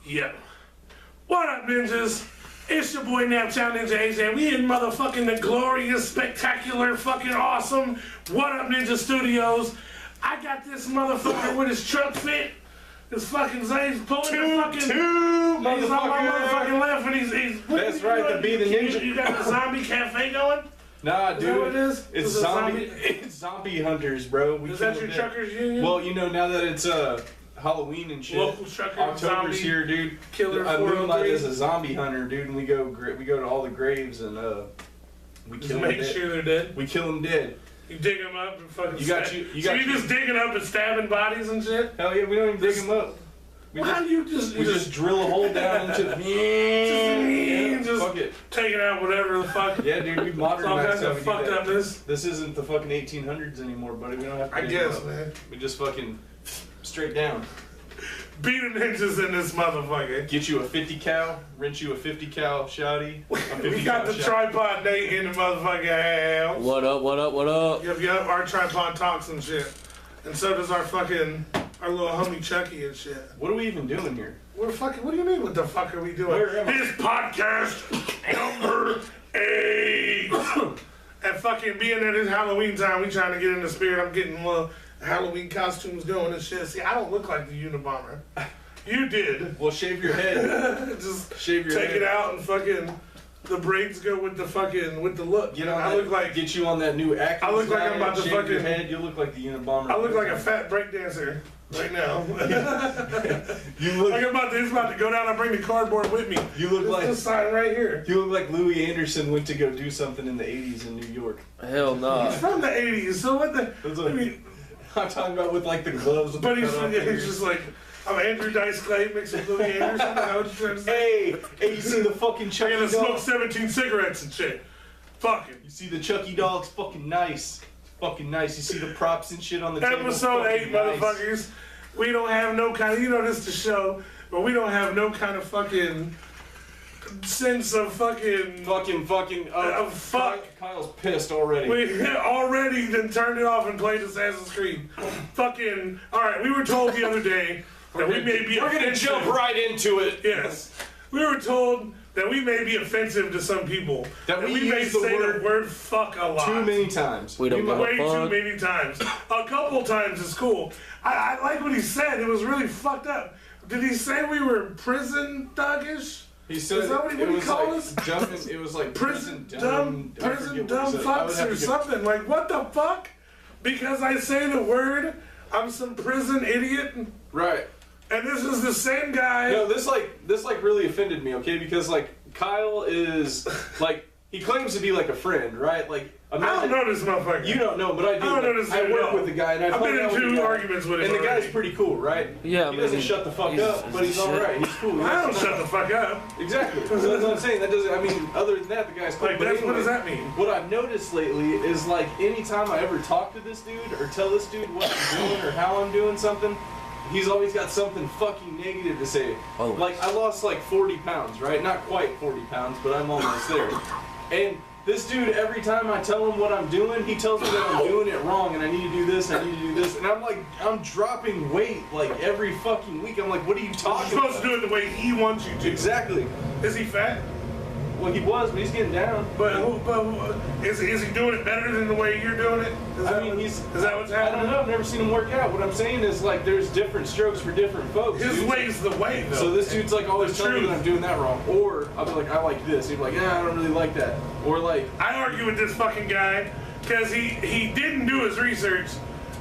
Yep. What up, ninjas? It's your boy Naptown Ninja AJ. We in motherfucking the glorious, spectacular, fucking awesome What Up Ninja Studios. I got this motherfucker with his truck fit. His fucking Zane's pulling the fucking... He's on my motherfucking left and he's that's right, to be the ninja. You got the zombie cafe going? Nah, dude. Is that what it is? It's zombie hunters, bro. Is that your truckers union? Well, you know, now that it's Halloween and shit. Local trucker, October's here, dude. Killer. I moonlight as a zombie hunter, dude, and we go to all the graves and we kill them dead. Make sure they're dead. We kill them dead. You dig them up and fucking. You just digging up and stabbing bodies and shit? Hell yeah, we don't even dig them up. We just drill a hole down into the just fuck it. Taking out whatever the fuck. Yeah, dude, we modernized all kinds of fucked upness. This isn't the fucking 1800s anymore, buddy. We don't have to. I guess, man. We just fucking straight down. Beat the ninjas in this motherfucker. Get you a 50 cal, rent you a 50 cal shotty. We got the tripod Nate in the motherfucking house. What up, what up, what up? Yep, our tripod talks and shit. And so does our little homie Chucky and shit. What are we even doing here? What do you mean what the fuck are we doing? This podcast number 8. And fucking being at this Halloween time, we trying to get in the spirit. I'm getting Halloween costumes going and shit. See, I don't look like the Unabomber. You did. Well, shave your head. Just shave your head. Take it out and fucking the braids go with the look. You know, I look like get you on that new acting. I look like I'm about to shave fucking your head. You look like the Unabomber. I look like a fat breakdancer right now. You look like it's about to go down and bring the cardboard with me. You look like this sign right here. You look like Louis Anderson went to go do something in the 80s in New York. Hell no. He's from the 80s, so what the? I'm talking about with like the gloves. But he's just like, I'm Andrew Dice Clay mixed with Louis Anderson. Is that what you're trying to say? Hey, you see the fucking Chucky dogs? I gotta smoke 17 dogs? Cigarettes and shit. Fucking. You see the Chucky dogs? Fucking nice. Fucking nice. You see the props and shit on the table? Episode 8, nice. Motherfuckers. We don't have no kind of, this is the show, but we don't have no kind of fucking sense of fucking fuck. Kyle's pissed already. We already then turned it off and played Assassin's Creed. Fucking, alright, we were told the other day that we may be offensive. We're gonna jump right into it. Yes. We were told that we may be offensive to some people. That we may say the word fuck a lot. Too many times. We don't way too many times. A couple times is cool. I like what he said. It was really fucked up. Did he say we were prison thuggish? He said is that what he called us? It was like prison dumb fucks or something. Like, what the fuck? Because I say the word, I'm some prison idiot. Right. And this is the same guy. No, this really offended me, okay? Because like Kyle is like he claims to be like a friend, right? Like I don't know this motherfucker. You don't know, but I do. I don't know this. I work with the guy, and I've been in 2 arguments with him. And the guy's pretty cool, right? Yeah, he doesn't shut the fuck up, but he's all right. He's cool. I don't shut the fuck up. Exactly. So that's what I'm saying. That doesn't. I mean, other than that, the guy's cool. Like, but what does that mean? What I've noticed lately is like anytime I ever talk to this dude or tell this dude what I'm doing or how I'm doing something, he's always got something fucking negative to say. Oh. Like, I lost like 40 pounds, right? Not quite 40 pounds, but I'm almost there. And this dude, every time I tell him what I'm doing, he tells me that I'm doing it wrong and I need to do this, I need to do this. And I'm like, I'm dropping weight like every fucking week. I'm like, what are you talking about? You're supposed to do it the way he wants you to. Exactly. Is he fat? Well, he was, but he's getting down. But is he doing it better than the way you're doing it? Is that what's happening? I don't know. I've never seen him work out. What I'm saying is like there's different strokes for different folks. His way's the way, though. So this dude's like always telling me that I'm doing that wrong. Or I'll be like, I like this. He'd be like, yeah, I don't really like that. Or like I argue with this fucking guy because he didn't do his research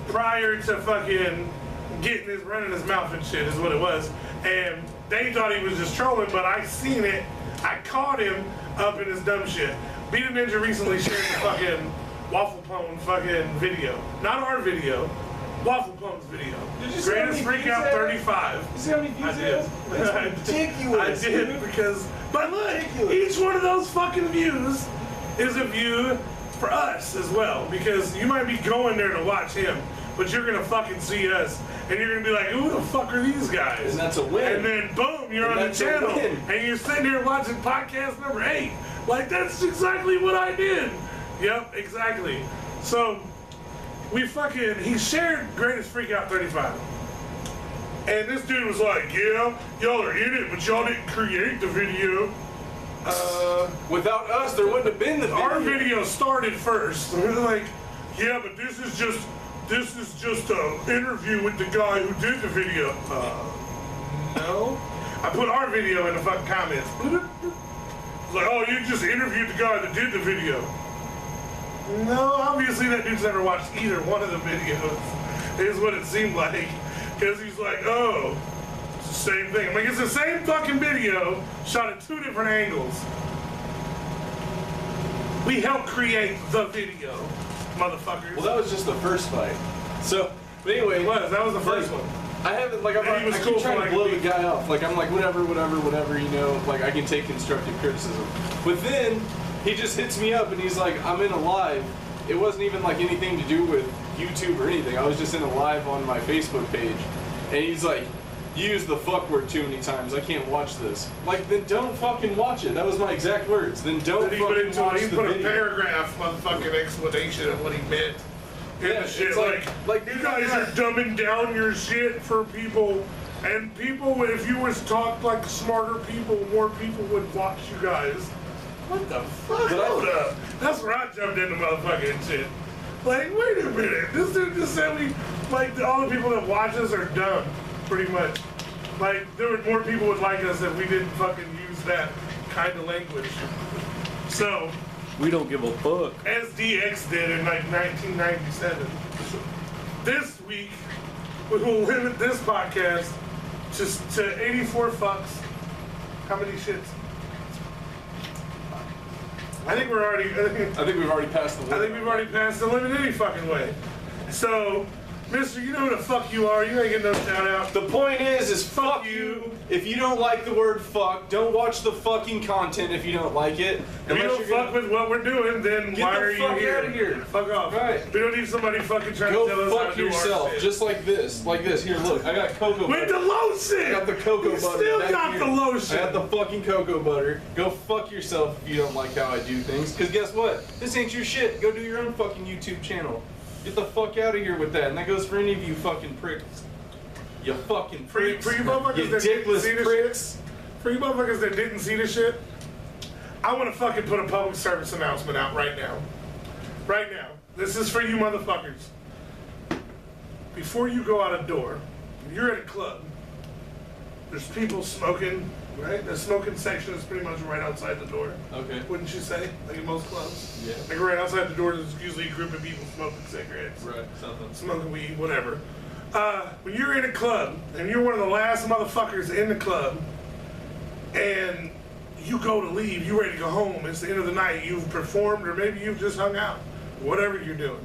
prior to fucking running his mouth and shit is what it was. And they thought he was just trolling, but I seen it. I caught him up in his dumb shit. Beat a Ninja recently shared the fucking Waffle Pone fucking video. Not our video. Waffle Pone's video. Did you Greatest Freak Out 35. You see how many views I did. That's ridiculous. I did because, but look, each one of those fucking views is a view for us as well. Because you might be going there to watch him, but you're gonna fucking see us. And you're gonna be like, who the fuck are these guys? And that's a win. And then boom, you're on the channel. And you're sitting here watching podcast number 8. Like, that's exactly what I did. Yep, exactly. So, he shared Greatest Freakout 35. And this dude was like, yeah, y'all are in it, but y'all didn't create the video. Without us, there wouldn't have been the video. Our video started first. And we were like, yeah, but this is just an interview with the guy who did the video. No. I put our video in the fucking comments. It's like, oh, you just interviewed the guy that did the video. No, obviously that dude's never watched either one of the videos, is what it seemed like. Because he's like, oh, it's the same thing. I'm like, it's the same fucking video, shot at 2 different angles. We helped create the video, motherfuckers. Well, that was just the first fight. So, but anyway. That was the first one. I haven't, like, I cool keep trying for, to blow the guy off. Like, I'm like, whatever, you know, like, I can take constructive criticism. But then, he just hits me up and he's like, I'm in a live. It wasn't even, like, anything to do with YouTube or anything. I was just in a live on my Facebook page. And he's like, you used the fuck word too many times. I can't watch this. Like, then don't fucking watch it. That was my exact words. Then don't fucking watch the video. He put a paragraph, motherfucking explanation of what he meant. Yeah, the shit. it's like you guys are dumbing down your shit for people, and people, if you was talk like smarter people, more people would watch you guys. What the fuck? Hold up. That's where I jumped into motherfucking shit. Like, wait a minute. This dude just said like, all the people that watch us are dumb, pretty much. Like, there would more people would like us if we didn't fucking use that kind of language. So, We don't give a fuck. SDX did in like 1997. This week, we will limit this podcast to 84 fucks. How many shits? I think we're already. I think we've already passed the limit. I think we've already passed the limit any fucking way. So, mister, you know who the fuck you are. You ain't getting no shout out. The point is fuck you. If you don't like the word fuck, don't watch the fucking content if you don't like it. If you don't fuck with what we're doing, then why are you here? Get the fuck out of here. Fuck off. Right. We don't need somebody fucking trying to tell us how to do our yourself. shit. Just like this. Like this. Here, look. I got cocoa butter. With the lotion! I got the cocoa butter. Still got the lotion. I got the fucking cocoa butter. Go fuck yourself if you don't like how I do things. Because guess what? This ain't your shit. Go do your own fucking YouTube channel. Get the fuck out of here with that. And that goes for any of you fucking pricks. You fucking pricks. For you motherfuckers you that didn't dickless see this pricks. shit, for you motherfuckers that didn't see this shit, I want to fucking put a public service announcement out right now. Right now. This is for you motherfuckers. Before you go out a door, if you're at a club, there's people smoking, right? The smoking section is pretty much right outside the door. Okay. Wouldn't you say? Like in most clubs? Yeah. Like right outside the door, there's usually a group of people smoking cigarettes. Right. Something. Smoking weed, whatever. When you're in a club, and you're one of the last motherfuckers in the club, and you go to leave, you ready to go home, it's the end of the night, you've performed, or maybe you've just hung out, whatever you're doing.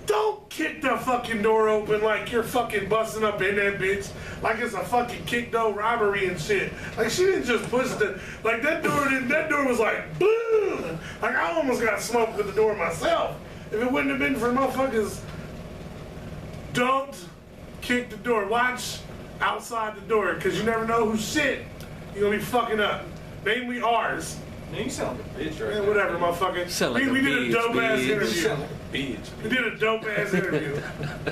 Don't kick the fucking door open like you're fucking busting up in that bitch, like it's a fucking kick door robbery and shit. Like she didn't just push the, like that door was like, boom! Like I almost got smoked with the door myself. If it wouldn't have been for motherfuckers, don't kick the door. Watch outside the door, because you never know whose shit you're gonna be fucking up. Namely ours. Man, you sound like a bitch right Man, now. whatever, motherfucker. We did a dope ass You interview. sound like a bitch. We did a dope ass interview.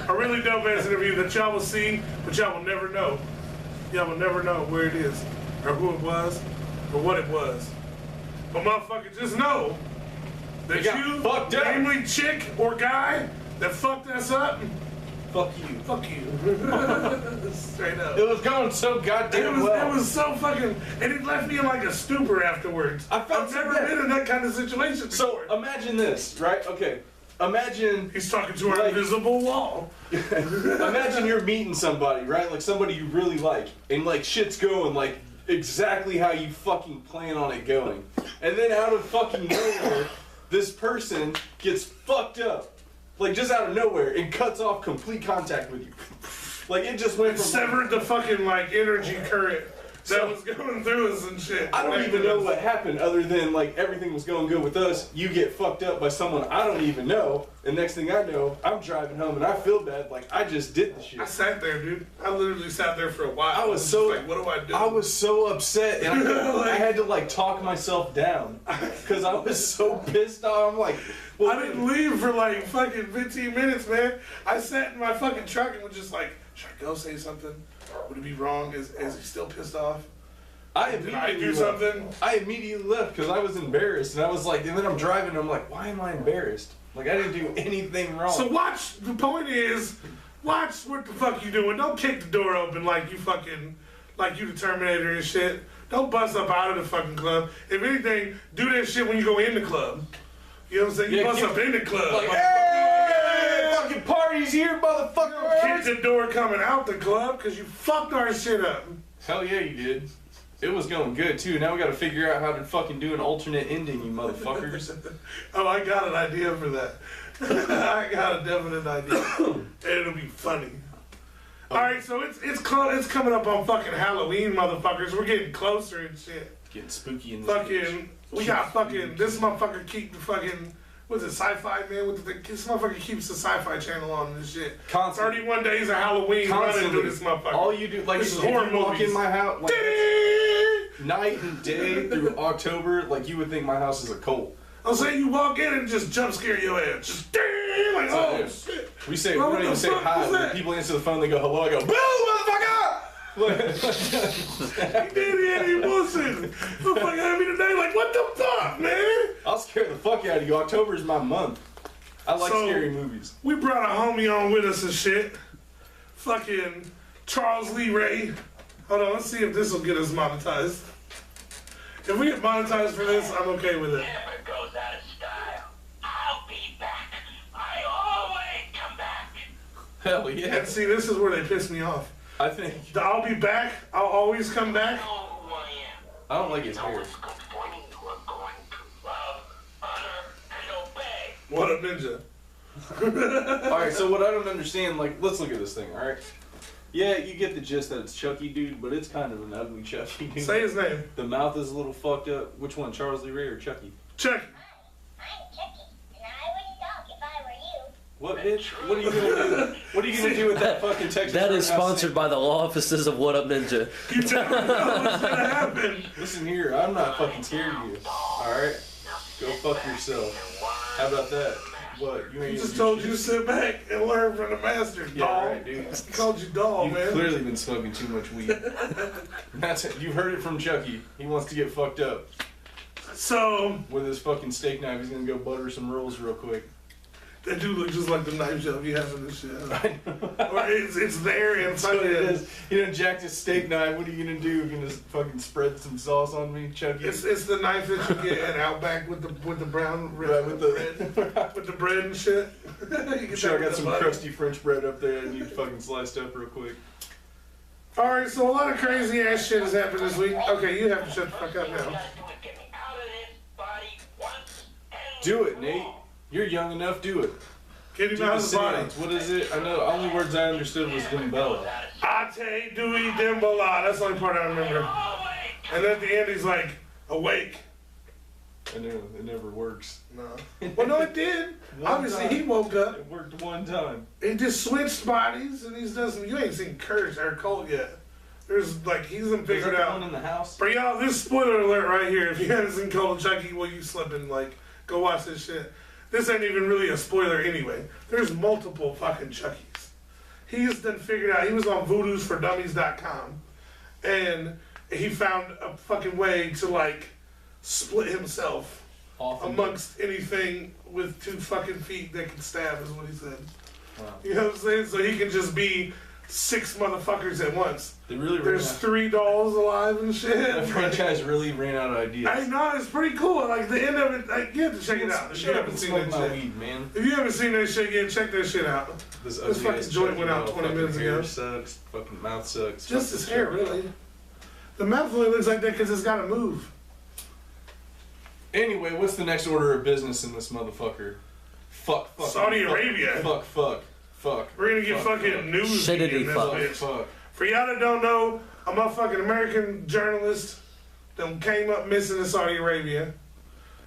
A really dope ass interview that y'all will see, but y'all will never know. Y'all will never know where it is, or who it was, or what it was. But motherfucker, just know that you, fucked up. namely chick or guy, that fucked us up, Fuck you. fuck you. Straight up. It was going so goddamn well. It was so fucking, and it left me in like a stupor afterwards. I felt I've so never bad. been in that kind of situation So before. imagine this, right? Okay. Imagine He's talking to our like- invisible wall. imagine you're meeting somebody, right? Like somebody you really like, and like shit's going like exactly how you fucking plan on it going. And then out of fucking nowhere, this person gets fucked up. Like just out of nowhere and cuts off complete contact with you. Like it just went from Severed the fucking like energy current that was going through us and shit. I don't even know what happened other than like everything was going good with us. You get fucked up by someone I don't even know, and next thing I know, I'm driving home and I feel bad like I just did the shit. I sat there, dude. I literally sat there for a while. I was so like, what do I do? I was so upset, and I had to like talk myself down because I was so pissed off. I'm like, well, I didn't leave for like fucking 15 minutes, man. I sat in my fucking truck and was just like, should I go say something? Would it be wrong? Is he still pissed off? Did I do something? I immediately left because I was embarrassed, and I was like, and then I'm driving, and I'm like, why am I embarrassed? Like, I didn't do anything wrong. So watch, the point is, watch what the fuck you doing. Don't kick the door open like you fucking, like you the Terminator and shit. Don't bust up out of the fucking club. If anything, do that shit when you go in the club. You know what I'm saying? You bust up in the club. Like, hey, fucking party's here, motherfucker. Kick the door coming out the club because you fucked our shit up. Hell yeah, you did. It was going good too. Now we gotta figure out how to fucking do an alternate ending, you motherfuckers. Oh, I got an idea for that. I got a definite idea. It'll be funny. Alright, so it's coming up on fucking Halloween, motherfuckers. We're getting closer and shit. Getting spooky in this Fucking, bitch. we got fucking, this motherfucker keep the fucking, what's it, sci-fi, man? This motherfucker keeps the sci-fi channel on and this shit. Constantly. 31 days of Halloween running through this motherfucker. All you do, like, This is if horror you walk movies. in my house, like, night and day through October, like, you would think my house is a cult. I'm saying you walk in and just jump scare your ass. Just like, oh shit. We say, Bro, we what don't even the say fuck hi. was When that? people answer the phone, they go, hello. I go, boo, motherfucker! He did, he had emotion. Motherfucker had me today, like, what the fuck, man? I'll scare the fuck out of you. October is my month. I like scary movies. We brought a homie on with us and shit. Fucking Charles Lee Ray. Hold on, let's see if this will get us monetized. If we get monetized for this, I'm okay with it. Never goes out of style. I'll be back. I always come back. Hell yeah. And see, this is where they piss me off. I think. The I'll be back, I'll always come back. Know who I am. I don't like his No hair. one's conforming to a going to love, honor, and obey. What a ninja. Alright, so what I don't understand, like, let's look at this thing, alright? Yeah, you get the gist that it's Chucky, dude, but it's kind of an ugly Chucky, dude. Say his name. The mouth is a little fucked up. Which one, Charles Lee Ray or Chucky? Check. I'm Chucky, and I wouldn't talk if I were you. What, bitch? What are you gonna do? What are you gonna do with that fucking Texas That is Roadhouse sponsored by the law offices of What Up Ninja. You never know what's gonna happen. Listen here, I'm not fucking scared of you. Alright? Go fuck yourself. How about that? What? You ain't He gonna just do told shit? you to sit back and learn from the master, Yeah, doll. right, dude. He called you doll, You've man. clearly been smoking too much weed. That's it. You've heard it from Chucky. He wants to get fucked up. So, With his fucking steak knife, he's gonna go butter some rolls real quick. that dude looks just like the knife shop you have in this shit. Or it's there That's inside what it it. is. You know, jacked his steak knife. What are you gonna do? You gonna fucking spread some sauce on me, Chucky? It's the knife that you get at Outback with the brown Right, with with the bread with the bread and shit. You get Sure, I that got with some the butter. crusty French bread up there and you fucking sliced up real quick. All right, so a lot of crazy ass shit has happened this week. Okay, you have to shut the fuck up All you now. gotta do is get me out of this body once and Do it, Nate. You're young enough. Do it. Get him Do out the of the body. seance. What is it? I know. Only words I understood was Dimbella. Ate Dewey Dimbola. That's the only part I remember. always And at the end, he's like, awake. I know it never works. No. Well, no, it did. One Obviously, time. he woke up. It worked one time. He just switched bodies, and he's done some. You ain't seen Curse or Colt yet. There's like he's been Is figured that the one out. in the house? For y'all, this spoiler alert right here. If you haven't seen Colt and Chucky, well, you slipping. Like, go watch this shit. This ain't even really a spoiler anyway. There's multiple fucking Chuckies. He's done figured out. He was on Voodoo'sForDummies.com, and he found a fucking way to like split himself Off and amongst anything with 2 fucking feet that can stab, is what he said. Wow. You know what I'm saying? So he can just be 6 motherfuckers at once. They really ran There's out. 3 dolls alive and shit. That franchise really ran out of ideas. I know, it's pretty cool. Like the end of it, like, you have to check it out. If you Shut up haven't and seen smoke that my shit. weed, man. If you haven't seen that shit yet, check that shit out. This This ugly ass fucking joint Chucky went out doll, 20 fucking minutes hair ago. sucks. Fucking mouth sucks. Just fuck his this hair, Chucky really. doll. The mouth only looks like that because it's got to move. Anyway, what's the next order of business in this motherfucker? Fuck. Saudi Arabia. Fuck. We're gonna get Fuck, fucking fuck. news Shittity in this fuck. bitch. Fuck. For y'all that don't know, a motherfucking American journalist that came up missing in Saudi Arabia.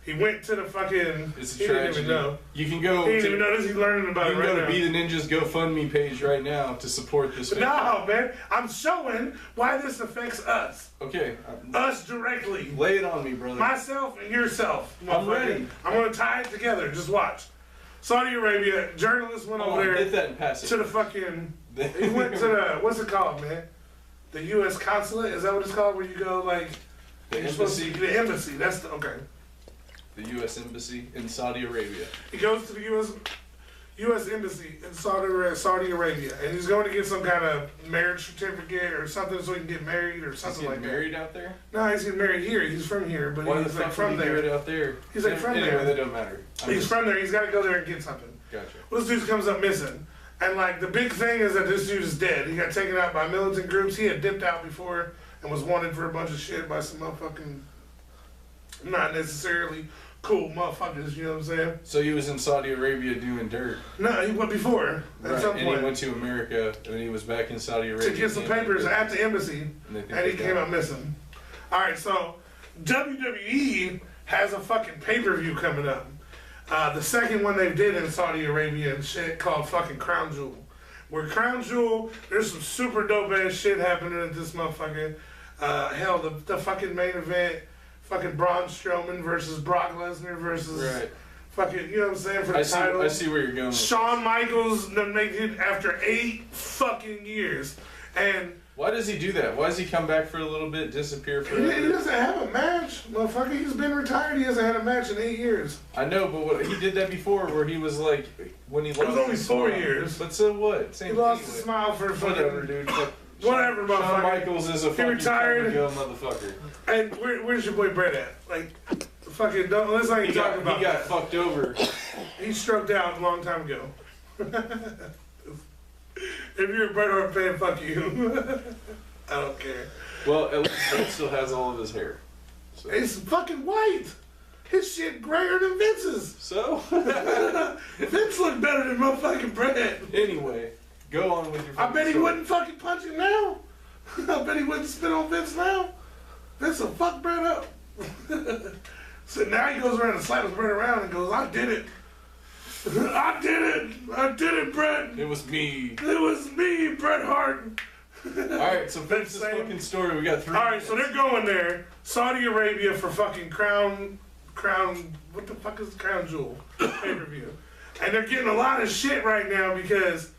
He went to the fucking. It's he a didn't tragedy. even know. You can go. He didn't even know this. He's learning about You it can right go now. to Be the Ninja's GoFundMe page right now to support this. But no, man. I'm showing why this affects us. Okay. Us directly. Lay it on me, brother. Myself and yourself. I'm motherfucker. ready. I'm gonna tie it together. Just watch. Saudi Arabia journalist went Hold over on, there get that and pass it. to the fucking. He went to the what's it called, man? The U.S. consulate. Is that what it's called? Where you go like The you're supposed to- embassy. the embassy. That's the okay. The U.S. Embassy in Saudi Arabia. He goes to the U.S. embassy in Saudi Arabia, and he's going to get some kind of marriage certificate or something so he can get married or He's something getting like married out there? that. No, he's getting married here. He's from here, but Why the he's like fuck from would he do it there. out there? He's like from anyway, there. that don't matter. He's from there. He's got to go there and get something. Gotcha. Well, this dude comes up missing. And, like, the big thing is that this dude is dead. He got taken out by militant groups. He had dipped out before and was wanted for a bunch of shit by some motherfucking not necessarily cool motherfuckers, you know what I'm saying? So he was in Saudi Arabia doing dirt. No, he went before at some And point he went to America, and then he was back in Saudi Arabia. to get some papers at the embassy, they think and he they came got up missing. All right, so WWE has a fucking pay-per-view coming up. The second one they did in Saudi Arabia and shit called fucking Crown Jewel. Where Crown Jewel, there's some super dope ass shit happening at this motherfucker. Hell, the fucking main event, fucking Braun Strowman versus Brock Lesnar versus Right. fucking, you know what I'm saying, for the title. I see where you're going with Shawn Michaels them make it after 8 fucking years. And Why does he do that? Why does he come back for a little bit, disappear for he doesn't have a match. Motherfucker, he's been retired. He hasn't had a match in 8 years. I know, but what, he did that before where he was like, when he lost was only his 4 smile. years. But so what? Same He lost thing his with- smile for Whatever, fucking... dude. Fuck. Whatever, Shawn motherfucker. Michaels is a fucking retired. go motherfucker. And where's your boy Brett at? Like, fucking, don't, let's not He even talk got, about he got that. fucked over. He stroked out a long time ago. If you're a Bret Hart fan, fuck you. I don't care. Well, at least Brett still has all of his hair. So. It's fucking white. His shit grayer than Vince's. So? Vince looked better than motherfucking Brett. Anyway, go on with your I bet he story. wouldn't fucking punch him now. I bet he wouldn't spit on Vince now. Vince will fuck Brett up. So now he goes around and slaps Brett around and goes, I did it. I did it. I did it, Brett. It was me. It was me, Bret Hart. Alright, so finish this Same. fucking story. We got 3 All right, minutes. so they're going there, Saudi Arabia for fucking Crown, what the fuck is Crown Jewel pay-per-view. And they're getting a lot of shit right now because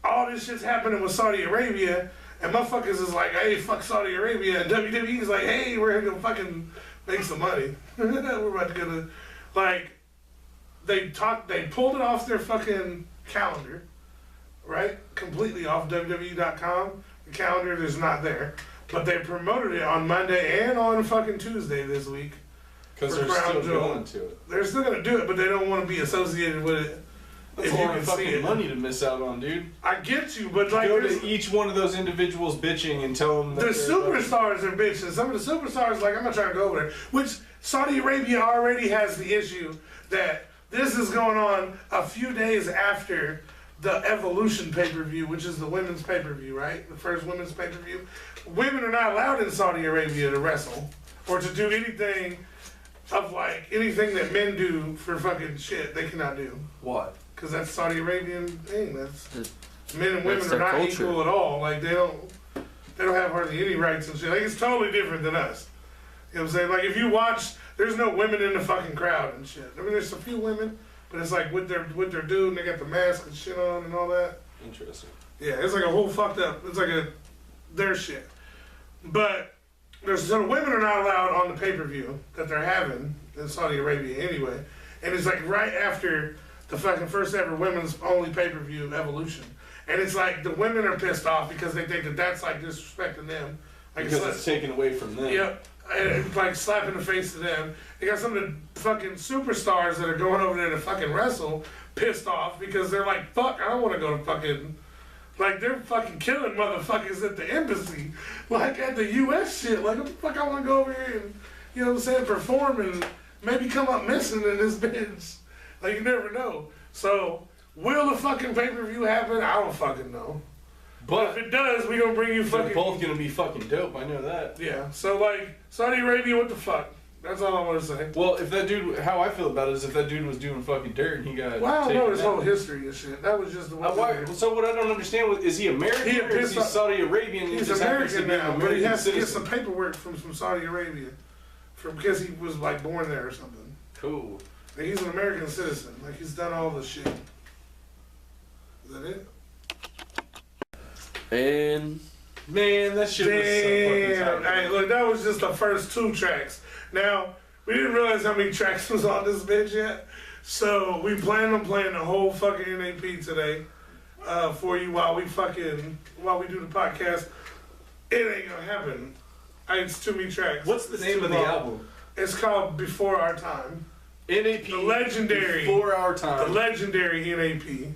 all this shit's happening with Saudi Arabia, and motherfuckers is like, hey, fuck Saudi Arabia, and WWE is like, hey, we're gonna fucking make some money. We're about to go to, like, they pulled it off their fucking calendar, right? Completely off WWE.com. The calendar is not there. But they promoted it on Monday and on fucking Tuesday this week. Because for they're Crown still Jewel. going to it. They're still gonna do it, but they don't want to be associated with it. That's if a you lot can of see fucking it. money to miss out on, dude. I get you, but like Go there's- to each one of those individuals bitching and tell them that the they're superstars are bitches. Some of the superstars, like, I'm not trying to go over there. Which Saudi Arabia already has the issue that this is going on a few days after the Evolution pay-per-view, which is the women's pay-per-view, right? The first women's pay-per-view. Women are not allowed in Saudi Arabia to wrestle or to do anything of, like, anything that men do for fucking shit. They cannot do. What? Because that's Saudi Arabian thing. That's men and women That's are their not culture. equal at all. Like they don't have hardly any rights and shit. Like it's totally different than us. You know what I'm saying? Like if you watch, there's no women in the fucking crowd and shit. I mean, there's a few women, but it's like with their dude, and they got the mask and shit on and all that. Interesting. Yeah, it's like a whole fucked up. It's like their shit. But so the women are not allowed on the pay-per-view that they're having in Saudi Arabia anyway. And it's like right after the fucking first ever women's only pay-per-view, Evolution. And it's like the women are pissed off because they think that that's like disrespecting them. Like Because it's taken away from them. Yep. And it's like slapping the face to them. They got some of the fucking superstars that are going over there to fucking wrestle pissed off because they're like, fuck, I don't want to go to fucking... Like, they're fucking killing motherfuckers at the embassy. Like, at the U.S. shit. Like, what the fuck I want to go over here and, you know what I'm saying, perform and maybe come up missing in this bitch. Like, you never know. So, will the fucking pay-per-view happen? I don't fucking know. But if it does, we gonna bring you they're fucking. both gonna be fucking dope. I know that. Yeah. So like Saudi Arabia, what the fuck? That's all I want to say. Well, if that dude, how I feel about it is if that dude was doing fucking dirt and he got. Well, I don't know taken his out. whole history and shit. That was just the one. So what I don't understand is he American He or is he pissed off- Saudi Arabian? And He's he just happens to American be an now, but he American has to get citizen? some paperwork from Saudi Arabia, because he was like born there or something. Cool. And he's an American citizen. Like he's done all the shit. Is that it? And Man, that shit was so Damn. fucking tight. Hey, look, that was just the first 2 tracks. Now, we didn't realize how many tracks was on this bitch yet. So we plan on playing the whole fucking NAP today for you while we do the podcast. It ain't gonna happen. It's too many tracks. What's the It's name too of the long. album? It's called Before Our Time. NAP. The legendary. Before Our The Time. legendary NAP.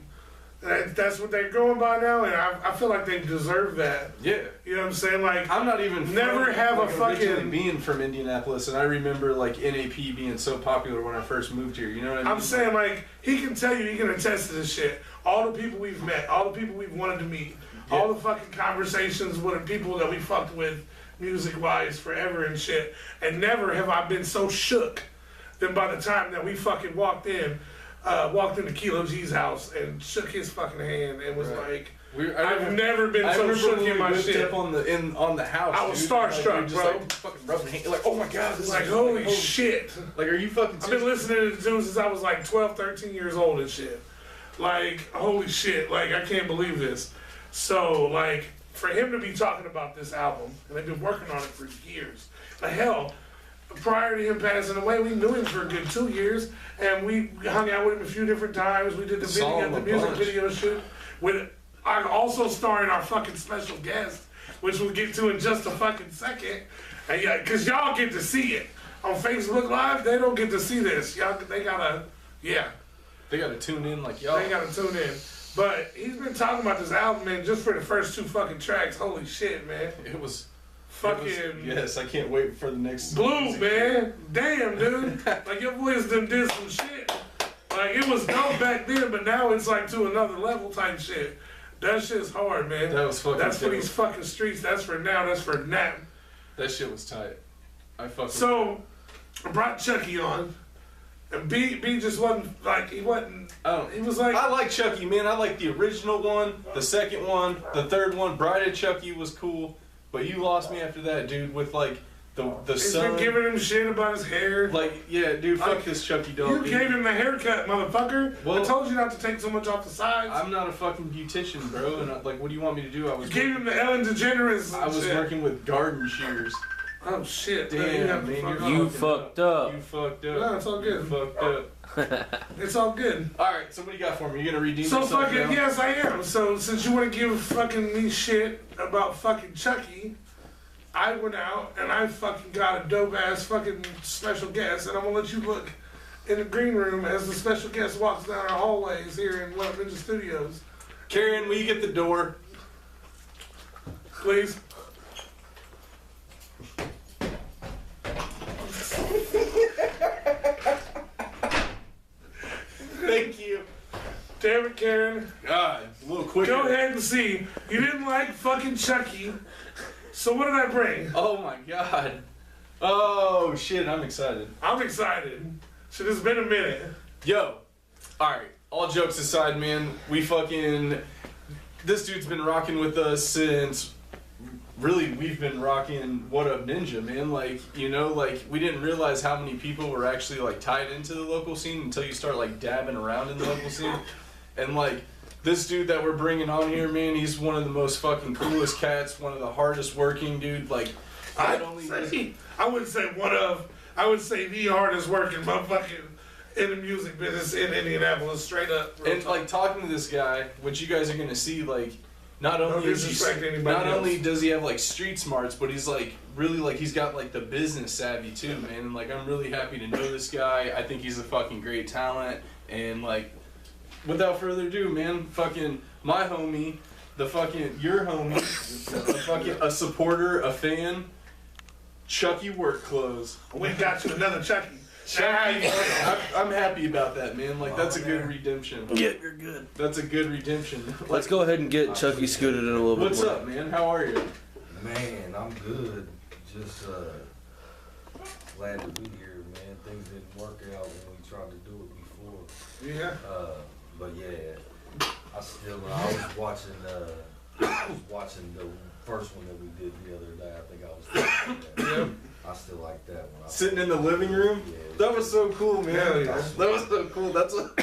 That's what they're going by now, and I feel like they deserve that. Yeah. You know what I'm saying? Like, I'm not even Never have a originally fucking- being from Indianapolis, and I remember like NAP being so popular when I first moved here. You know what I mean? I'm saying, like, he can tell you, he can attest to this shit. All the people we've met, all the people we've wanted to meet, all the fucking conversations with the people that we fucked with music-wise forever and shit. And never have I been so shook than by the time that we fucking walked into Kilo G's house and shook his fucking hand and was Right. like, I've never been so remember shook when in we my whipped shit. up on the house. I was dude. starstruck, like, we just, bro. Like, fucking rubbing hands. Like, oh my god, this Like, is holy like, shit. Like, are you fucking? I've been listening to the dude since I was like 12, 13 years old and shit. Like, holy shit. Like, I can't believe this. So, like, for him to be talking about this album, and they've been working on it for years. The hell, prior to him passing away, we knew him for a good 2 years, and we hung out with him a few different times. We did the Saw video, him the a music bunch. video shoot with also starring our fucking special guest, which we'll get to in just a fucking second. And yeah, cause y'all get to see it on Facebook Live. They don't get to see this. They gotta tune in like y'all. they gotta tune in. But he's been talking about this album, man, just for the first 2 fucking tracks. Holy shit, man. It was. Fucking Yes, I can't wait for the next. Blue, music. man. Damn, dude. Like, your boys done did some shit. Like, it was dope back then, but now it's like to another level type shit. That shit's hard, man. That was fucking That's for dope. these fucking streets. That's for now. That's for now. That shit was tight. I fucking. So, I brought Chucky on. And B just wasn't, like, he wasn't, Oh. he was like, I like Chucky, man. I like the original one, the second one, the third one. Bride of Chucky was cool, but you lost me after that, dude. With like the he's son. been giving him shit about his hair. Like, yeah, dude, fuck Like, this Chucky dog. You dude. gave him the haircut, motherfucker. Well- I told you not to take so much off the sides. I'm not a fucking beautician, bro. And like, what do you want me to do? I You was. gave him the Ellen DeGeneres. I was shit. working with garden shears. Oh shit, Damn, man. You have to man, fuck you're off. You fucked up. You fucked up. No, it's all You good. fucked up. It's all good. All right, so what do you got for me? You gonna redeem So yourself fucking now? yes, I am. So since you want to give fucking me shit about fucking Chucky, I went out and I fucking got a dope ass fucking special guest, and I'm gonna let you look in the green room as the special guest walks down our hallways here in What Ninja Studios. Karen, will you get the door? Please. Thank you. Damn it, Karen. God, a little quicker. Go ahead and see. You didn't like fucking Chucky. So what did I bring? Oh my god. Oh shit, I'm excited. I'm excited. Shit, it's been a minute. Yo, alright, all jokes aside, man, this dude's been rocking with us since, really, we've been rocking What Up Ninja, man. Like, you know, like, we didn't realize how many people were actually, like, tied into the local scene until you start, like, dabbing around in the local scene. And, like, this dude that we're bringing on here, man, he's one of the most fucking coolest cats, one of the hardest working, dude. Like, not only I wouldn't say one of, I would say the hardest working motherfucking in the music business in Indianapolis, straight up. and like talking to this guy, which you guys are gonna see, like, not only is disrespect he, anybody not else. only does he have like street smarts, but he's like really like he's got like the business savvy too, man. And like I'm really happy to know this guy. I think he's a fucking great talent. And like, without further ado, man, fucking my homie, the fucking your homie, a supporter, a fan, Chucky Work Clothes. We got you another Chucky. I'm happy about that, man. Like, that's a good redemption. Yeah, you're good. That's a good redemption. Let's go ahead and get Chucky scooted in a little bit What's more. up, man? How are you? Man, I'm good. Just glad to be here, man. Things didn't work out when we tried to do it before. Yeah. But yeah, I was watching the first one that we did the other day. I think I was that. I still like that one. Sitting in the living room? Yeah. That was so cool, man. Hell yeah. That was so cool. That's what.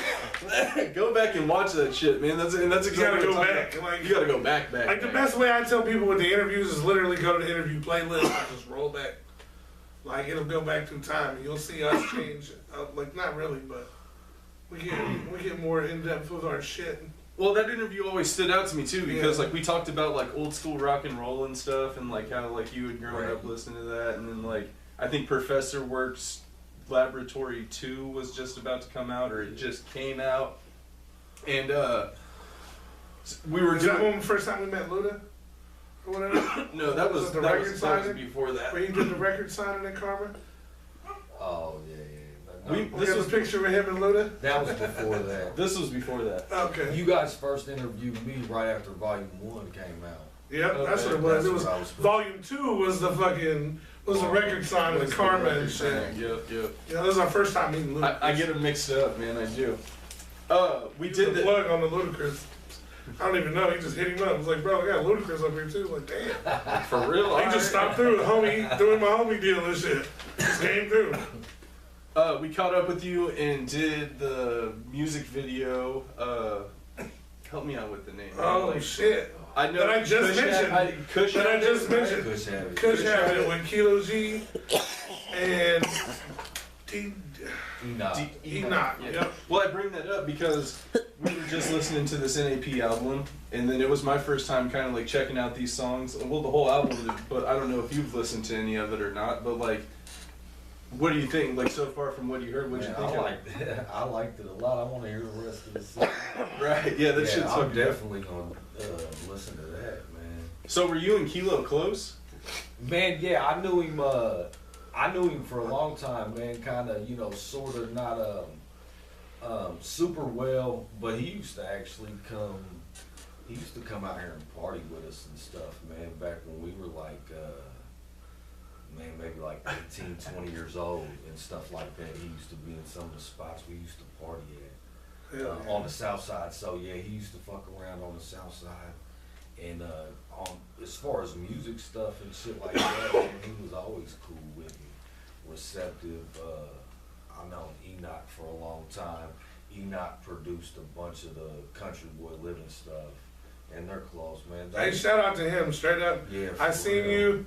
Go back and watch that shit, man. That's You exactly gotta what go I'm talking back. about. Like, You gotta go back. Like the best way I tell people with the interviews is literally go to the interview playlist and just roll back. Like it'll go back through time and you'll see us change. Like not really, but we get more in depth with our shit. Well, that interview always stood out to me too because Yeah. like we talked about like old school rock and roll and stuff and like how like you had grown up listening to that and then like I think Professor Works Laboratory 2 was just about to come out or it just came out and we were Was that doing one the first time we met Luda or whatever? no that was the that record was, that was signing? before that. Where you did the record signing in Karma? Oh yeah. This This was was a picture of him and Luda. That was before that. This was before that. Okay. You guys first interviewed me right after Volume 1 came out. Yep, that's what it Okay, was. that's It was what I was supposed Volume 2 was the record signing with Karma and shit. Yep. Yeah, that was our first time meeting Luda. I get them mixed up, man. I do. We He did did the the plug on the Ludacris. I don't even know. He just hit him up. I was like, bro, I got Ludacris up here too. Like, damn. for real. He just stopped through with homie, doing my homie deal and shit. Just came through. We caught up with you and did the music video. Help me out with the name. Oh Like, shit. I know That I just Kush mentioned. Kush That I Habit, just right? mentioned. Kush Habit. Kush Habit with Kilo G and Enoch. Enoch. Yeah. Yep. Well, I bring that up because we were just listening to this NAP album, and then it was my first time kind of like checking out these songs. Well, the whole album, but I don't know if you've listened to any of it or not. But like, what do you think? Like so far from what you heard, what do you think? I liked it. I liked it a lot. I want to hear the rest of the song. Right? Yeah, that shit's I'm fucking good. definitely gonna listen to that, man. So were you and Kilo close? Man, yeah, I knew him. I knew him for a long time, man. Kind of, sort of not super well, but he used to actually come. He used to come out here and party with us and stuff, man. Back when we were like, maybe like 18, 20 years old and stuff like that. He used to be in some of the spots we used to party at on the south side. So yeah, he used to fuck around on the south side. And as far as music stuff and shit like that, man, he was always cool with me, receptive. I known Enoch for a long time. Enoch produced a bunch of the Country Boy Living stuff, and they're close, man. Hey, shout out to him, straight up. Yeah, I for seen real.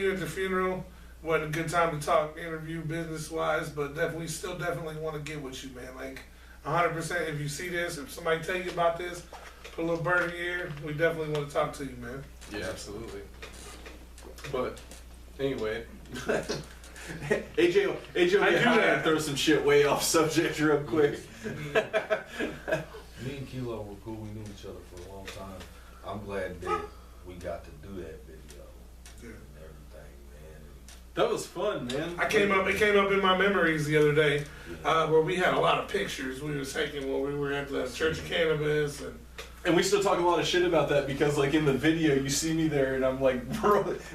you at the funeral. Wasn't a good time to talk, interview business wise, but definitely want to get with you, man. Like 100%. If you see this, if somebody tell you about this, put a little bird in your ear. We definitely want to talk to you, man. Yeah, absolutely. But anyway, AJ will I get do high that. and throw some shit way off subject real quick. Me and Kilo were cool. We knew each other for a long time. I'm glad that we got to do that video Yeah. and everything, man. That was fun, man. It came up in my memories the other day, where we had a lot of pictures we were taking when we were at the Church of Cannabis And we still talk a lot of shit about that because, like, in the video, you see me there, and I'm like,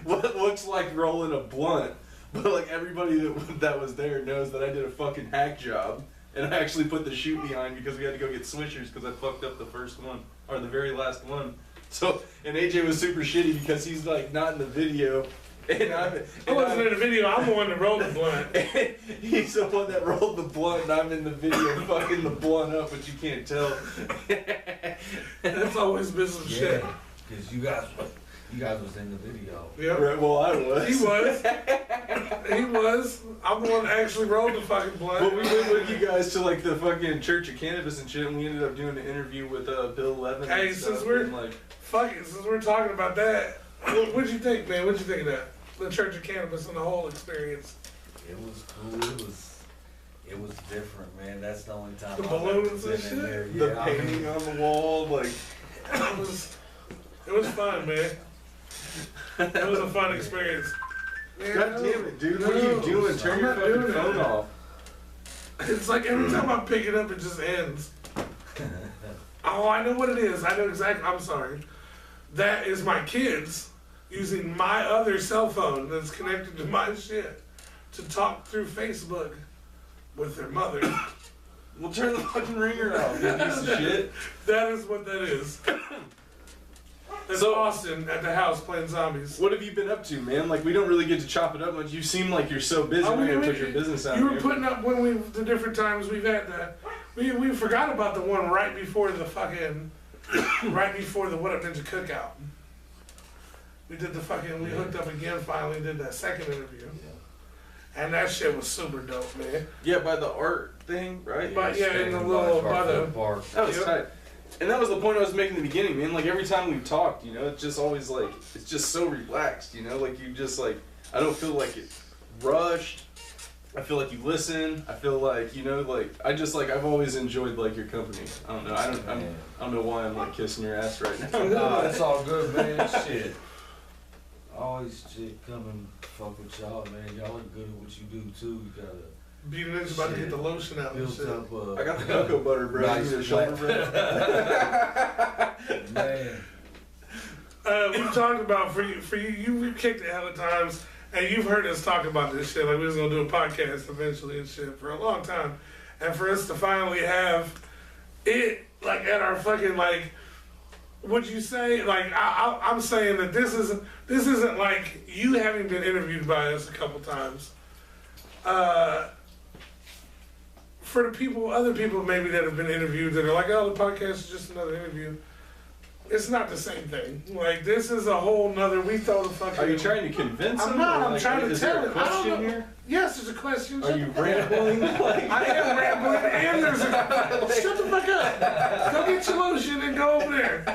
what looks like rolling a blunt, but like everybody that was there knows that I did a fucking hack job, and I actually put the shoot behind because we had to go get swishers because I fucked up the first one or the very last one. So, and AJ was super shitty because he's like not in the video, and I wasn't in the video. I'm the one that rolled the blunt. He's the one that rolled the blunt, and I'm in the video fucking the blunt up, but you can't tell. That's always been some shit. Because you guys was in the video. Yep. Right, well, I was. He was. He was. I'm the one that actually rolled the fucking blunt. Well, we went with you guys to like the fucking Church of Cannabis and shit, and we ended up doing an interview with Bill Levin. Hey, and since stuff, we're and, like, since we're talking about that, what'd you think, man? What'd you think of that? The Church of Cannabis and the whole experience. It was cool. It was different, man. That's the only time The I've ever balloons and been in shit? there. the Yeah, I painting mean, on the wall, like. It was fun, man. It was a fun experience. Man, God damn it, dude! What are no, you doing? Turn I'm your not fucking doing phone it. off. It's like every time I pick it up, it just ends. Oh, I know what it is. I know exactly. I'm sorry. That is my kids using my other cell phone that's connected to my shit to talk through Facebook with their mother. We'll turn the fucking ringer off, you piece of shit. That is what that is. That's So- Austin at the house playing zombies. What have you been up to, man? Like, we don't really get to chop it up much. You seem like you're so busy. Oh, I'm gonna put your business out You there. were putting up when the different times we've had that. We forgot about the one right before the fucking, right before the What Up Ninja Cookout. We did we hooked up again finally, did that second interview. And that shit was super dope, man. Yeah, by the art thing, right? But yeah, in the little, by the, park. That was Yep. tight. And that was the point I was making in the beginning, man. Like, every time we've talked, you know, it's just always like, it's just so relaxed, you know? Like, you just, like, I don't feel like it's rushed. I feel like you listen. I feel like, you know, like, I've always enjoyed, like, your company. I don't know. I don't know why I'm, like, kissing your ass right now. Nah, it's all good, man. Shit. Always shit come and fuck with y'all, man. Y'all are good at what you do too. You gotta Beat it is about to get the lotion out and build shit. up. I got the cocoa butter, bro. Nice You need a shoulder bread? Man. We've talked about for you we've kicked it hell of times, and you've heard us talk about this shit. Like we was gonna do a podcast eventually and shit for a long time, and for us to finally have it like at our fucking like, would you say like I'm saying that this isn't like you having been interviewed by us a couple times. For the people, other people maybe that have been interviewed that are like, oh, the podcast is just another interview. It's not the same thing. Like, this is a whole nother, we throw the fucking... Are you trying to convince I'm him? not, or, I'm like, trying to is tell there a him. I don't question know. here? Yes, there's a question. Are you rambling? Like, I am rambling, and there's a... Shut the fuck up. Go get your lotion and go over there.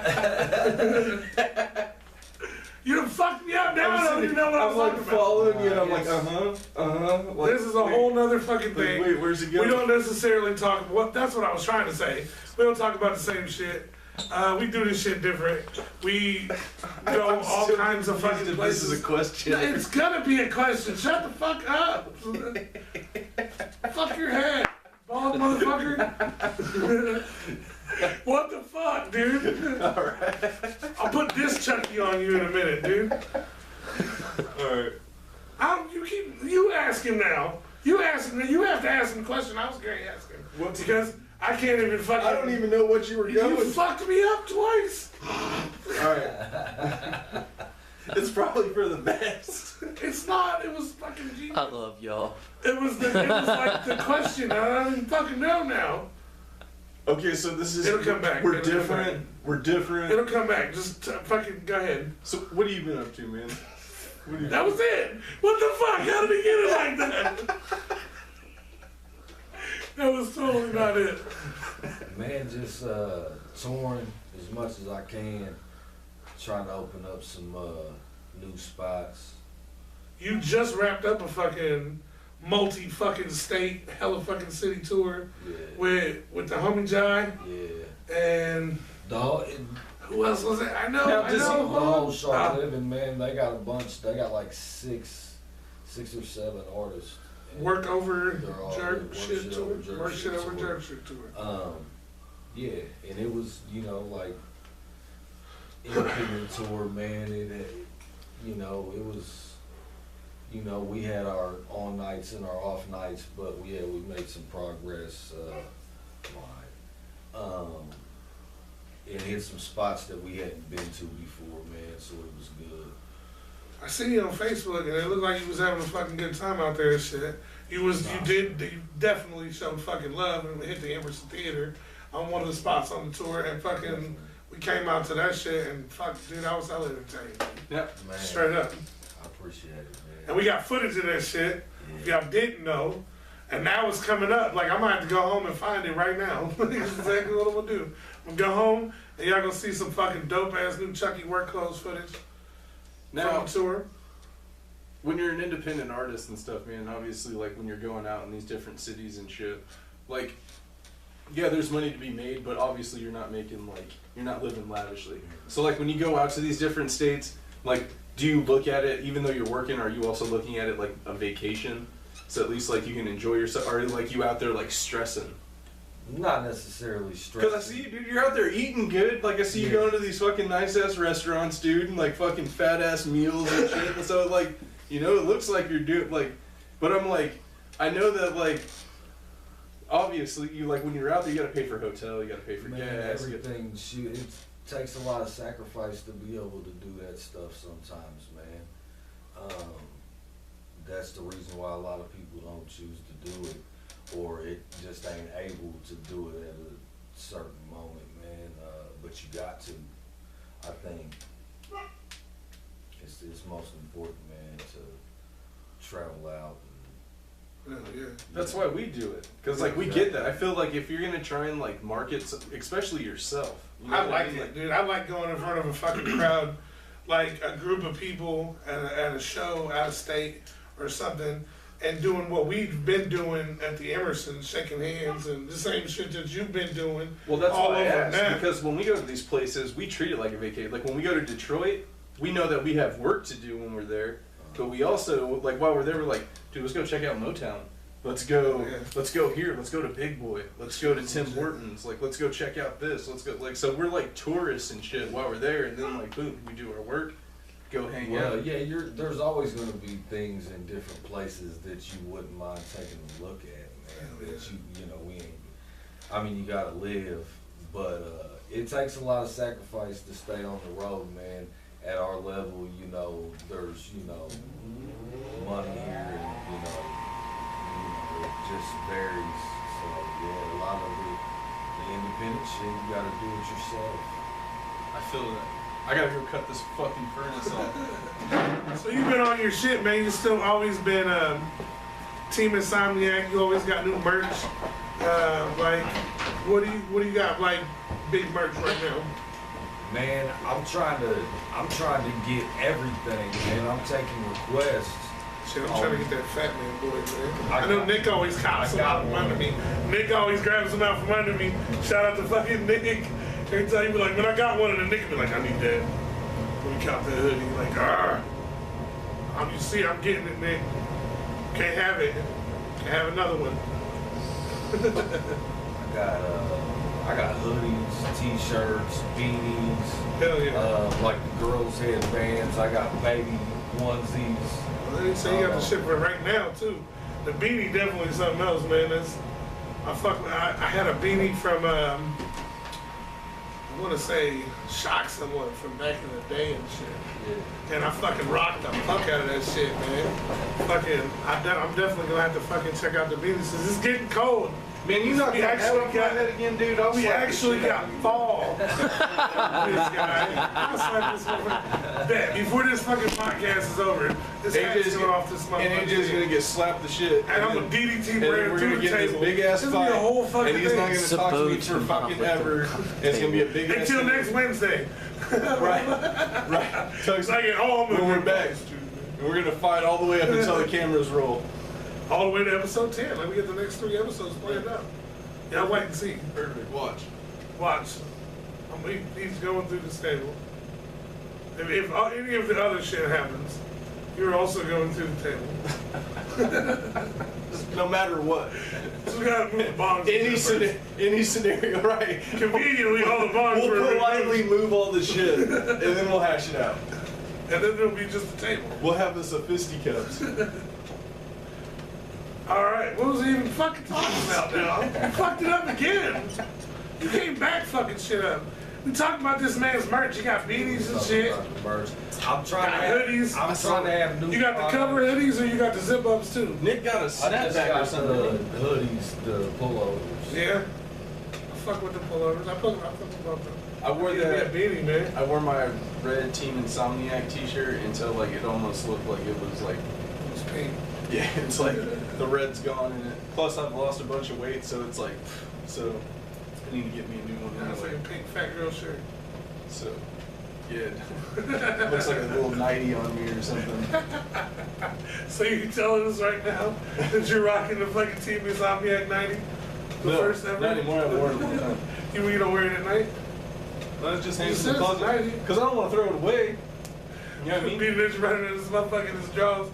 You done fucked me up now, I don't even know what I'm like talking about. following you, and I'm like, Like, Like, this is a whole nother fucking thing. Wait, where's it We going? don't necessarily talk. That's what I was trying to say. We don't talk about the same shit. We do this shit different. We go I'm all still kinds of confused fucking if places. This is a question. It's gonna be a question. Shut the fuck up. Fuck your head, bald motherfucker. What the fuck, dude? Alright. I'll put this Chucky on you in a minute, dude. Alright. You ask him now. You ask him. You have to ask him a question. I was gonna ask him. What's- Because I can't even fucking. I don't even know what you were You going. fucked me up twice. Alright. It's probably for the best. It's not. It was fucking genius. I love y'all. It was like the question. I don't even fucking know now. Okay, so this is. It'll come back. We're It'll come different. back. We're different. It'll come back. Just fucking go ahead. So, what have you been up to, man? What have you That was it. What the fuck? How did he get it like that? That was totally not it. Man, just touring as much as I can, trying to open up some new spots. You just wrapped up a fucking multi-fucking state, hella fucking city tour Yeah, with the homie Jai yeah. and The whole, who else was it? I know, Now, I just the know. whole Shark Living, man, they got a bunch. They got like six or seven artists. And Work over they're all- jerk work shit shit tour. over jerk Work shit shit over tour. jerk shit tour. Yeah, and it was, like, independent tour, man. It was, we had our on nights and our off nights, but we made some progress, and hit some spots that we hadn't been to before, man, so it was good. I seen you on Facebook and it looked like you was having a fucking good time out there and shit. You definitely showed fucking love and hit the Emerson Theater on one of the spots on the tour and fucking we came out to that shit and fuck dude, I was hella entertained. Yep. Man, Straight up. I appreciate it, man. And we got footage of that shit. If y'all didn't know. And now it's coming up. Like I might have to go home and find it right now. That's exactly what I'm gonna do. I'm gonna go home and y'all gonna see some fucking dope ass new Chucky work clothes footage Now, from the tour. when you're an independent artist and stuff, man, obviously, like, when you're going out in these different cities and shit, like, yeah, there's money to be made, but obviously you're not living lavishly. So, like, when you go out to these different states, like, do you look at it, even though you're working, are you also looking at it like a vacation? So at least like you can enjoy yourself, or like you out there like stressing. Not necessarily stressed. Cause I see you, dude. You're out there eating good. Like I see you going to these fucking nice ass restaurants, dude, and like fucking fat ass meals and shit. And so like, you know, it looks like you're doing like, but I'm like, I know that like, obviously you like when you're out there, you gotta pay for hotel, you gotta pay for gas. Everything. It takes a lot of sacrifice to be able to do that stuff sometimes, man. That's the reason why a lot of people don't choose to do it, or it just ain't able to do it at a certain moment, man. But you got to. I think it's most important, man, to travel out. Yeah. That's why we do it. Cause like we get that. I feel like if you're gonna try and like market, especially yourself. You know I like mean? it, dude. I like going in front of a fucking crowd, like a group of people at a show out of state or something, and doing what we've been doing at the Emerson, shaking hands and the same shit that you've been doing. Well, that's all why I over asked, now. because when we go to these places, we treat it like a vacation. Like when we go to Detroit, we know that we have work to do when we're there, but we also, like while we're there, we're like, dude, let's go check out Motown. Let's go here. Let's go to Big Boy. Let's go to Tim Hortons. Like, let's go check out this. Let's go, like, so we're like tourists and shit while we're there, and then like, boom, we do our work, go hang out. Yeah, there's always going to be things in different places that you wouldn't mind taking a look at, man. That you know, we ain't. I mean, you gotta live, but it takes a lot of sacrifice to stay on the road, man. At our level, you know, there's money here, and it just varies. So yeah, a lot of the independent shit, you gotta do it yourself. I feel that. I gotta go cut this fucking furnace off. So you've been on your shit, man. You still always been Team Insomniac. You always got new merch. Like, what do you got? Like, big merch right now? Man, I'm trying to get everything, and I'm taking requests. Shit, I'm trying to get that fat man boy, man. I know Nick always cops them out from under me. Nick always grabs them out from under me. Shout out to fucking Nick. Every time you be like, man, I got one, and the Nick be like, I need that. When we cop that hoodie, like, you see, I'm getting it, Nick. Can't have it. Can't have another one. I got hoodies, t-shirts, beanies. Hell yeah. Like the girls' headbands. I got baby onesies. Well, they say you got the shit for right now too. The beanie definitely something else, man. I had a beanie from I want to say Shock someone from back in the day and shit. Yeah. And I fucking rocked the fuck out of that shit, man. I'm definitely gonna have to fucking check out the beanies. It's getting cold. Man, you not We gonna actually have got that again, dude. We actually got fall. This guy. I'll slap this over. Bet, before this fucking podcast is over, this hat's going off this motherfucker. And AJ's gonna get slapped the shit. And I'm a DDT and brand we're through gonna the get table. this big ass This fight. is a whole fucking And he's not gonna thing. talk to me Supposed for to fucking not ever. It's gonna be a big ass Until thing. next Wednesday. Right. It's like an all when we're back. And we're gonna fight all the way up until the cameras roll. All the way to episode 10. Let me get the next 3 episodes planned out. Yeah, I'll wait and see. Perfect. Watch. He's going through this table. If any of the other shit happens, you're also going through the table. No matter what. So we gotta move the bongs. Any scenario, right? Conveniently, all the bongs were We'll politely removed. move all the shit, and then we'll hash it out. And then it'll be just a table. We'll have this a fisticuffs. Alright, what was he even fucking talking about now? You fucked it up again. You came back fucking shit up. We talked about this man's merch. You got beanies and shit. I'm trying Got to have hoodies. I'm trying to have new. You got the cover hoodies or you got the zip ups too? Nick got a I just snapback or got the something. hoodies, the pullovers. Yeah. I fuck with the pullovers. I fuck about them. I wore Give me a that. beanie, man. I wore my red Team Insomniac T-shirt until like it almost looked like it was like, It's pink. yeah, it's like the red's gone in it. Plus I've lost a bunch of weight, so it's like, so I need to get me a new one It's like anyway. a pink fat girl shirt. So, yeah, it looks like a little nightie on me or something. So you telling us right now that you're rocking the fucking Team Insomniac 90? The No, first ever? not anymore. I've worn it one time. You don't wear it at night? Let's just hang You it in the said it's closet 90. because I don't want to throw it away. You know what I mean? Beating this running in his motherfucking his jaws.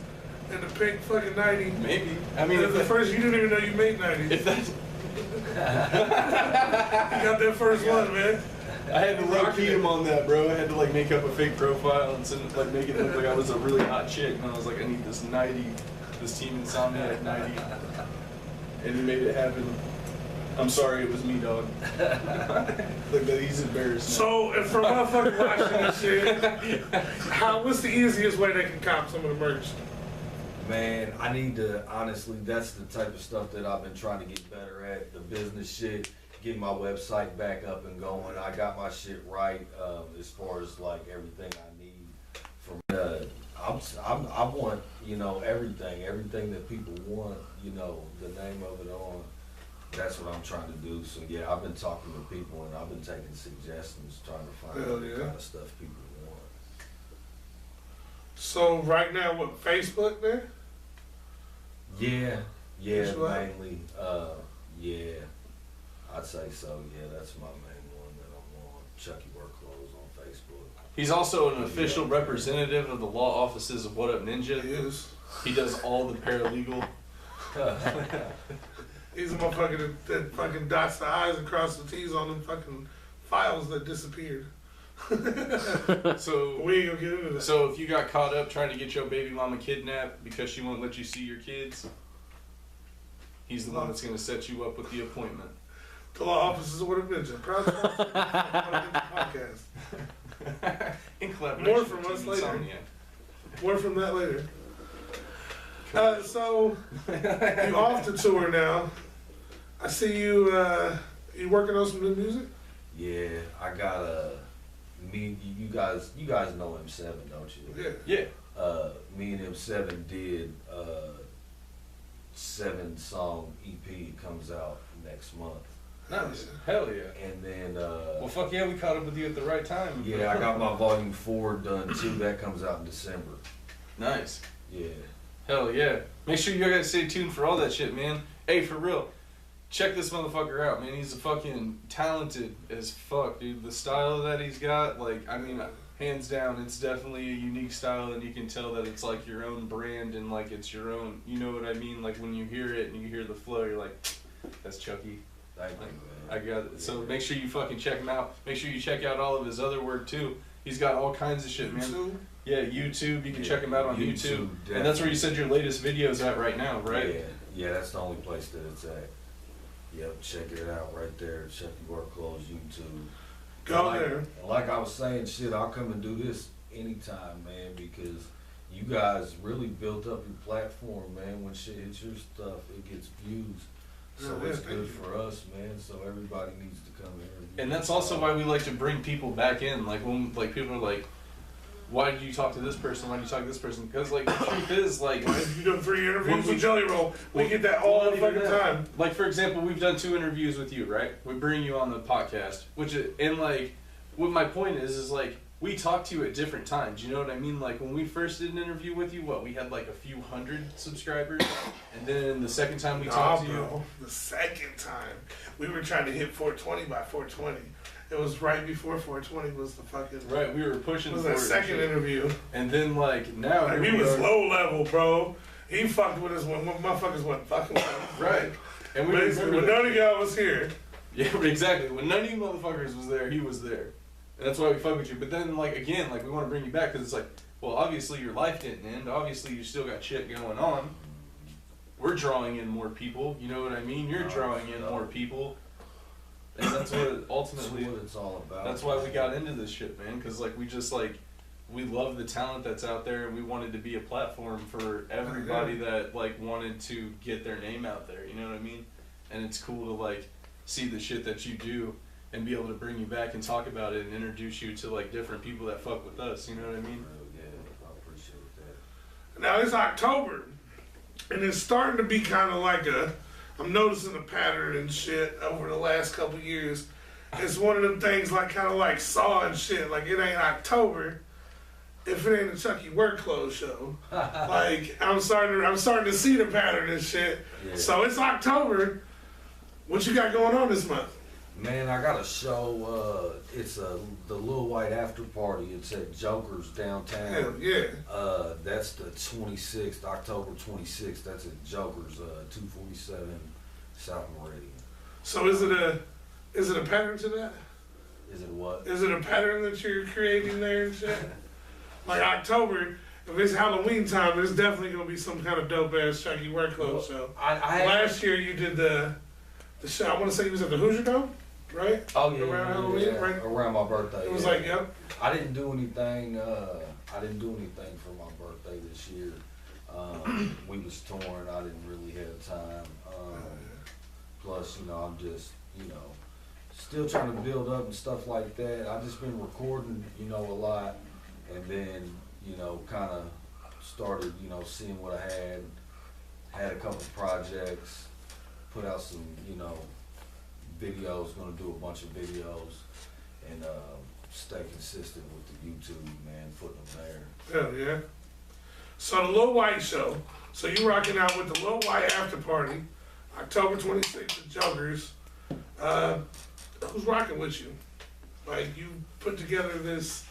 In the pink fucking 90. Maybe. I mean, the first, you didn't even know you made 90. if that's, You got that first one, man. I had to low key him on that, bro. I had to like make up a fake profile and send, like make it look like I was a really hot chick, and I was like, I need this 90, this Team Insomniac 90, and he made it happen. I'm sorry, it was me, dog. Look, he's embarrassed. So, if for motherfuckers watching this shit, what's the easiest way they can cop some of the merch? Man, I need to, honestly, that's the type of stuff that I've been trying to get better at, the business shit, get my website back up and going. I got my shit right as far as like everything I need. From I want, you know, everything that people want, you know, the name of it on. That's what I'm trying to do. So yeah, I've been talking to people and I've been taking suggestions, trying to find out what kind of stuff people want. So right now, what, Facebook there? Yeah, That's right. mainly. Yeah, I'd say so. Yeah, that's my main one that I'm on. Chucky Work Clothes on Facebook. He's also an official representative of the law offices of What Up Ninja. He is. He does all the paralegal. He's a motherfucker that fucking dots the I's and crosses the T's on them fucking files that disappeared. So We ain't gonna get into that. So if you got caught up trying to get your baby mama kidnapped because she won't let you see your kids, he's the one that's going to set you up with the appointment. The law offices of What Up Ninja. Proud sponsor of What Up Ninja podcast. In collaboration More from with us Team later. Insomniac. More from that later. So you off the tour now. I see you. You working on some new music? Yeah, I got me. You guys know M7, don't you? Yeah. Yeah. Me and M7 did 7-song EP comes out next month. Nice. Hell yeah. And then Well, fuck yeah, we caught up with you at the right time. yeah, I got my volume 4 done too. That comes out in December. Nice. Yeah. Hell yeah. Make sure you guys stay tuned for all that shit, man. Hey, for real. Check this motherfucker out, man. He's a fucking talented as fuck, dude. The style that he's got, like, I mean, hands down, it's definitely a unique style, and you can tell that it's like your own brand and like it's your own, you know what I mean? Like when you hear it and you hear the flow, you're like, that's Chucky. Thank you, man. I got it. So make sure you fucking check him out. Make sure you check out all of his other work too. He's got all kinds of shit, man. YouTube? Yeah, YouTube. You can check him out on YouTube. YouTube, And that's where you said your latest video's at right now, right? Yeah, that's the only place that it's at. Yep, check it out right there. Chucky Work Clothes YouTube. Go like, there. Like I was saying, shit, I'll come and do this anytime, man, because you guys really built up your platform, man. When shit hits your stuff, it gets views. So Yeah, it's thank good you. for us, man. So everybody needs to come here. And that's also why we like to bring people back in. Like when like people are like, why did you talk to this person? Why did you talk to this person? Because like the truth is like You done 3 interviews we- with Jelly Roll. We get that all the fucking time. Like for example, we've done 2 interviews with you, right? We bring you on the podcast, which is, and like what my point is like we talk to you at different times. You know what I mean? Like when we first did an interview with you, we had like a few hundred subscribers, and then the second time we talked to you, bro. The second time we were trying to hit 420 by 420. It was right before 420 was the fucking. right? We were pushing It was for that it and second shit. interview. And then like now Like, here we was are. low level, bro. He fucked with us when motherfuckers wasn't fucking with us. Right. And we Basically, remember when that. none of y'all was here. Yeah, exactly. When none of you motherfuckers was there, he was there. And that's why we fuck with you. But then, like, again, like, we want to bring you back because it's like, well, obviously your life didn't end. Obviously you still got shit going on. We're drawing in more people. You know what I mean? You're drawing in more people. And that's what ultimately, That's what it's all about. that's why we got into this shit, man. Because, like, we just, like, we love the talent that's out there. And we wanted to be a platform for everybody that, like, wanted to get their name out there. You know what I mean? And it's cool to, like, see the shit that you do and be able to bring you back and talk about it and introduce you to like different people that fuck with us, you know what I mean? Yeah, I appreciate that. Now it's October, and it's starting to be kind of like I'm noticing a pattern and shit over the last couple of years. It's one of them things like kind of like Saw and shit. Like it ain't October if it ain't a Chucky Work Clothes show. Like I'm starting to see the pattern and shit. Yeah. So it's October. What you got going on this month? Man, I got a show. It's the Little White After Party. It's at Joker's downtown. Hell yeah. That's the 26th, October 26th. That's at Joker's, 247 South Meridian. So is it a pattern to that? Is it what? Is it a pattern that you're creating there and shit? Like October, if it's Halloween time, there's definitely gonna be some kind of dope ass Chucky Work Clothes show. Last year you did the show. I want to say you was at the Hoosier Dome, right? Oh yeah, Around yeah, Halloween, yeah. right? Around my birthday. It was yeah. like, yep. I didn't do anything. I didn't do anything for my birthday this year. We was torn. I didn't really have time. Plus, I'm just, still trying to build up and stuff like that. I just been recording, a lot, and then, kind of started, seeing what I had a couple projects, put out some, videos, gonna do a bunch of videos, and stay consistent with the YouTube, man, putting them there. Hell yeah. So the Lil White show. So you rocking out with the Lil White After Party, October 26th at Joker's. Who's rocking with you? Like, you put together this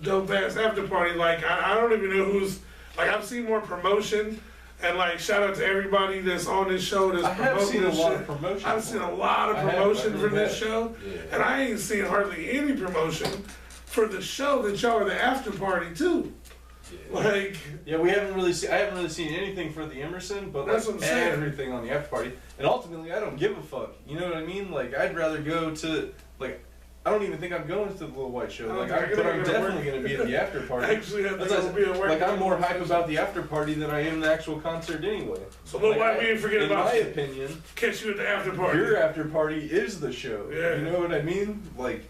dope ass after party. Like, I don't even know who's, like, I've seen more promotion, and like, shout out to everybody that's on this show that's promoting I have seen a this lot shit. of promotion. I've seen a lot of promotion for this show, Yeah. and I ain't seen hardly any promotion for the show that y'all are the after party too. Yeah. Like, Yeah, we haven't really seen. I haven't really seen anything for the Emerson, but That's like what I'm saying. everything on the after party. And ultimately, I don't give a fuck. You know what I mean? Like, I'd rather go to like. I don't even think I'm going to the Little White show. Like, but I'm definitely going to be at the after party. actually, I think That's it'll be a work. like I'm more hype about the after party than I am the actual concert anyway. So Lil Like, White, we didn't forget in about my you. opinion, Catch you at the after party. your after party is the show. Yeah. You know what I mean? Like,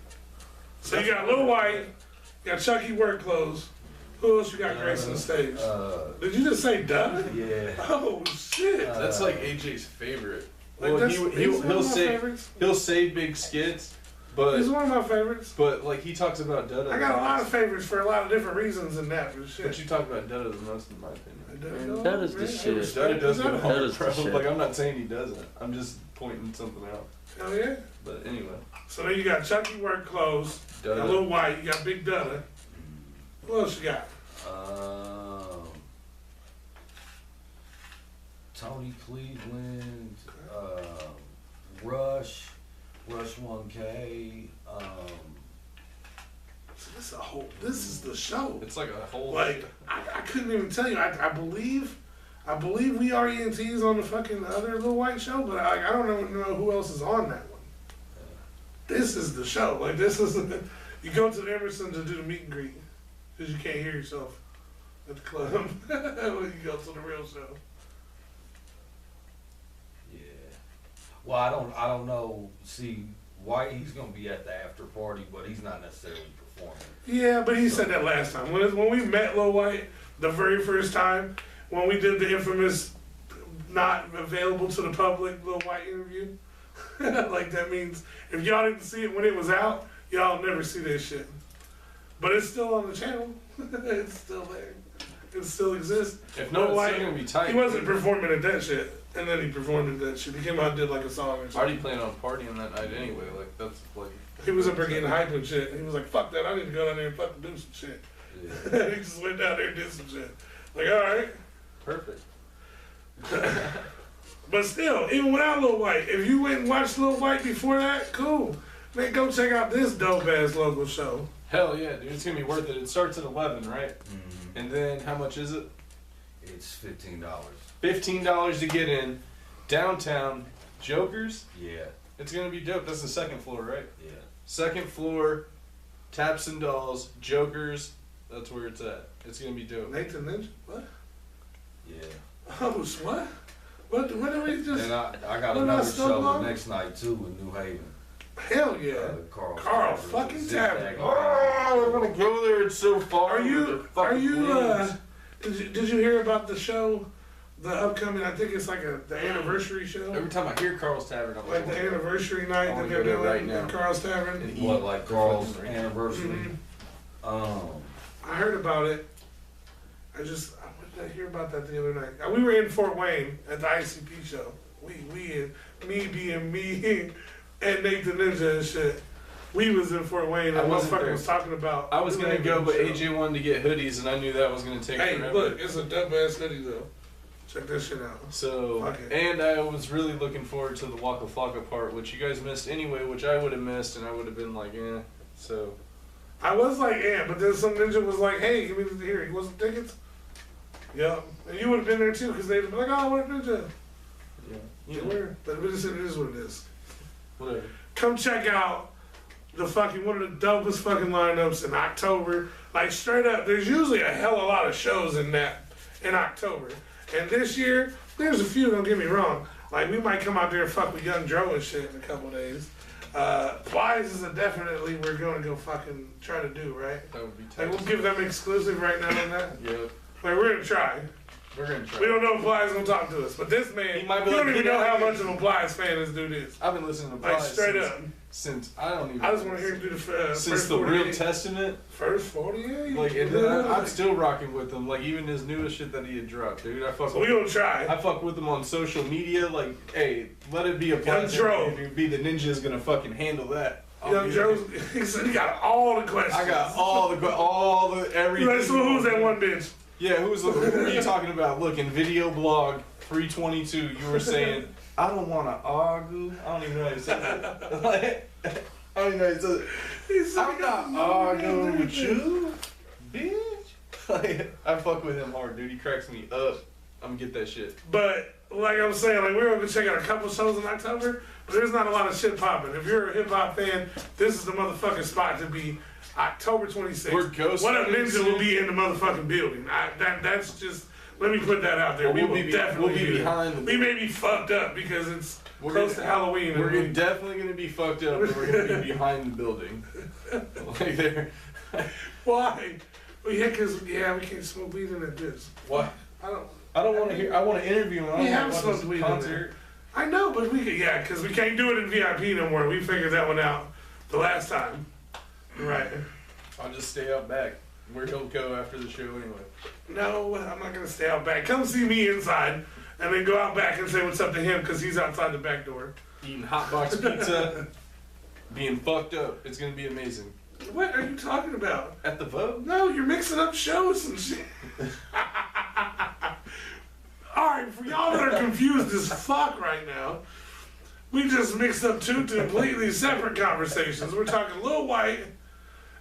So you got Lil White, you got Chucky Work Clothes. Who else you got gracing the stage? Did you just say duh? Yeah. Oh shit! that's like AJ's favorite. Like, Well, that's- he's one he'll of my say favorites. he'll say big skits, but He's one of my favorites. like he talks about Dutta. I got a lot of favorites for a lot of different reasons in that, but shit. But you talk about Dutta the most, in my opinion. That is the shit. Dutta does go That hard, is the bro. shit. Like, I'm not saying he doesn't. I'm just pointing something out. Hell yeah. But anyway, So then you got Chucky Work Clothes, you got Dutta. Lil White, you got Big Dutta. Who else you got? Tony Cleveland, Rush 1K. So this is the show. It's like a whole. Like, I couldn't even tell you. I believe we are ENTs on the fucking other Lil White show, but I don't know who else is on that one. This is the show. Like, this is you go to the Emerson to do the meet and greet because you can't hear yourself at the club when you go to the real show. Yeah. Well, I don't know. See, White, he's gonna be at the after party, but he's not necessarily performing. Yeah, but he said that last time when we met Lil White the very first time when we did the infamous not available to the public Lil White interview. Like, that means if y'all didn't see it when it was out, y'all never see that shit. But it's still on the channel. It's still there. It still exists. If not, Lil it's White, still gonna be tight. he wasn't performing at that shit, and then he performed at that shit. He came out and did like a song or I already something. planned on partying that night anyway. Like, that's like. He was up there getting hype and shit. He was like, fuck that, I need to go down there and fucking do some shit. Yeah. He just went down there and did some shit. Like, alright. Perfect. But still, even without Lil White, if you went and watched Lil White before that, cool. Man, go check out this dope ass local show. Hell yeah, dude! It's gonna be worth it. It starts at 11, right? Mhm. And then how much is it? It's $15. $15 to get in. Downtown, Joker's. Yeah. It's gonna be dope. That's the second floor, right? Yeah. Second floor, Taps and Dolls, Joker's. That's where it's at. It's gonna be dope. Nathan Ninja? What? Yeah. Oh, what? What did we just... And I got What another else still show on? the next night too in New Haven. Hell yeah. Carl Carl Tavern. fucking Zip Tavern. Bag. Oh, we're gonna go there. It's so far. Are you, did you hear about the show, the upcoming, I think it's like the anniversary show? Every time I hear Carl's Tavern, I'm Like the anniversary night that wanna they're go there doing right at now. Carl's Tavern? And What, like Carl's Fucking anniversary? Mhm. I heard about it. What did I hear about that the other night? We were in Fort Wayne at the ICP show. Me and Nathan Ninja and shit. We was in Fort Wayne and I wasn't motherfucker there. was talking about. I was gonna go, but show. AJ wanted to get hoodies, and I knew that was gonna take Hey, forever. look, it's a dope ass hoodie though. Check this shit out. So, Fuck it. and I was really looking forward to the Waka Flocka part, which you guys missed anyway, which I would have missed, and I would have been like, eh. So, I was like, yeah, but then some ninja was like, hey, give me the here. You want some tickets? Yeah, and you would have been there too, because they'd have been like, oh, what a ninja. yeah, Yeah, you know, but it is what it is. whatever. Come check out the fucking one of the dopest fucking lineups in October. Like straight up, there's usually a hell of a lot of shows in October. And this year, there's a few, don't get me wrong. Like we might come out there and fuck with Young Joe and shit in a couple days. Plies is a definitely we're gonna go fucking try to do, right? That would be Like tough. we'll give them exclusive right now on that. Yeah, Like we're gonna try. we're gonna try. We don't know if Plies gonna talk to us, but this man, He might be you don't like, even "Get know out how of here." much of a Plies fan this dude is. I've been listening to Like Plies straight since, up. since I don't even. I just want to hear him do the since first the 48. Real Testament. First 48? Like, and then I'm still rocking with him. Like, even his newest shit that he had dropped, dude. I fuck So with we gonna try. I fuck with him on social media. Like, hey, let it be a platform. Joe. If you be the ninja's gonna fucking handle that. I'll Young be Joe's, there. he said he got all the questions. I got all the everything. Like, so who's that one bitch? Yeah, who are you talking about? Look, in video blog 322, you were saying, I don't want to argue. I don't even know how you say that. Like, I don't even know how you say that. He said I'm he got not arguing with you, bitch. Like, I fuck with him hard, dude. He cracks me up. I'm gonna get that shit. But like I'm saying, like we're gonna check out a couple shows in October, but there's not a lot of shit popping. If you're a hip hop fan, this is the motherfucking spot to be. October 26th. We're ghost What a hunting ninja soon. will be in the motherfucking building. That's just. Let me put that out there. Well, we we'll will be- definitely we'll be there. behind the- We may be fucked up because it's We're close gonna- to Halloween. and We're we- definitely gonna be fucked up, and we're gonna be behind the building. Like there. Why? Well, yeah, because we can't smoke weed in that bitch. What? I don't. I don't want to hear. I want to interview him. I We don't have want smoked this weed in concert. I know, but we could, because we can't do it in VIP no more. We figured that one out the last time. Right. I'll just stay out back where he'll go after the show anyway. No, I'm not gonna stay out back. Come see me inside, and then go out back and say what's up to him because he's outside the back door. Eating hot box pizza, being fucked up. It's gonna be amazing. What are you talking about? At the Vogue? No, you're mixing up shows and shit. Alright, for y'all that are confused as fuck right now, we just mixed up two completely separate conversations. We're talking Lil White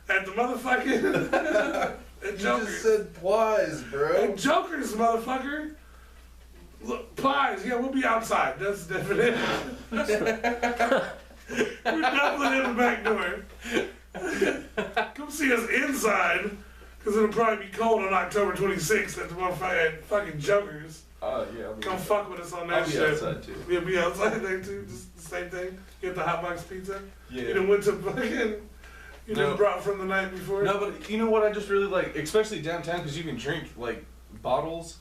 at the motherfucking at Joker's. Plies, At Joker's, motherfucker. Look, Plies, yeah, we'll be outside. That's definite. We're definitely in the back door. Come see us inside, because it'll probably be cold on October 26th at the motherfucking at fucking Joker's. Yeah. Come fuck with us on that I'll be shit. outside too. We'll be outside there too, just the same thing. Get the hot box pizza. Yeah. You done went to fucking, you No. just brought from the night before. No, but you know what I just really like, especially downtown, because you can drink like bottles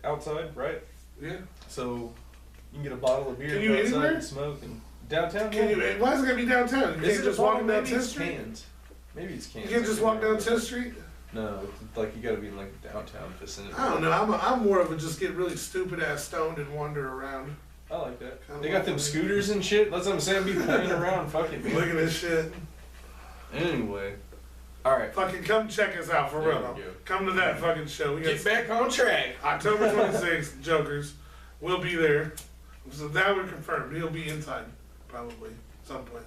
outside, right? Yeah. So you can get a bottle of beer Can you outside anywhere? and smoke and downtown. Can you, why is it gonna be downtown? You Is can't it just a walk bottle? down Maybe 10th it's Street? cans. Maybe it's cans. You can't just walk down 10th Street? No, like you gotta be in like downtown vicinity. I don't know. I'm more of a just get really stupid ass stoned and wander around. I like that. Kinda They got like them that. scooters and shit. That's what I'm saying. Be playing around, fucking. Look at this shit. Anyway, all right. Fucking come check us out for There real. we go. Come to that fucking show. We got Get back on track. October 26th, Jokers. We'll be there. So that we're confirmed. He'll be inside, probably, at some point.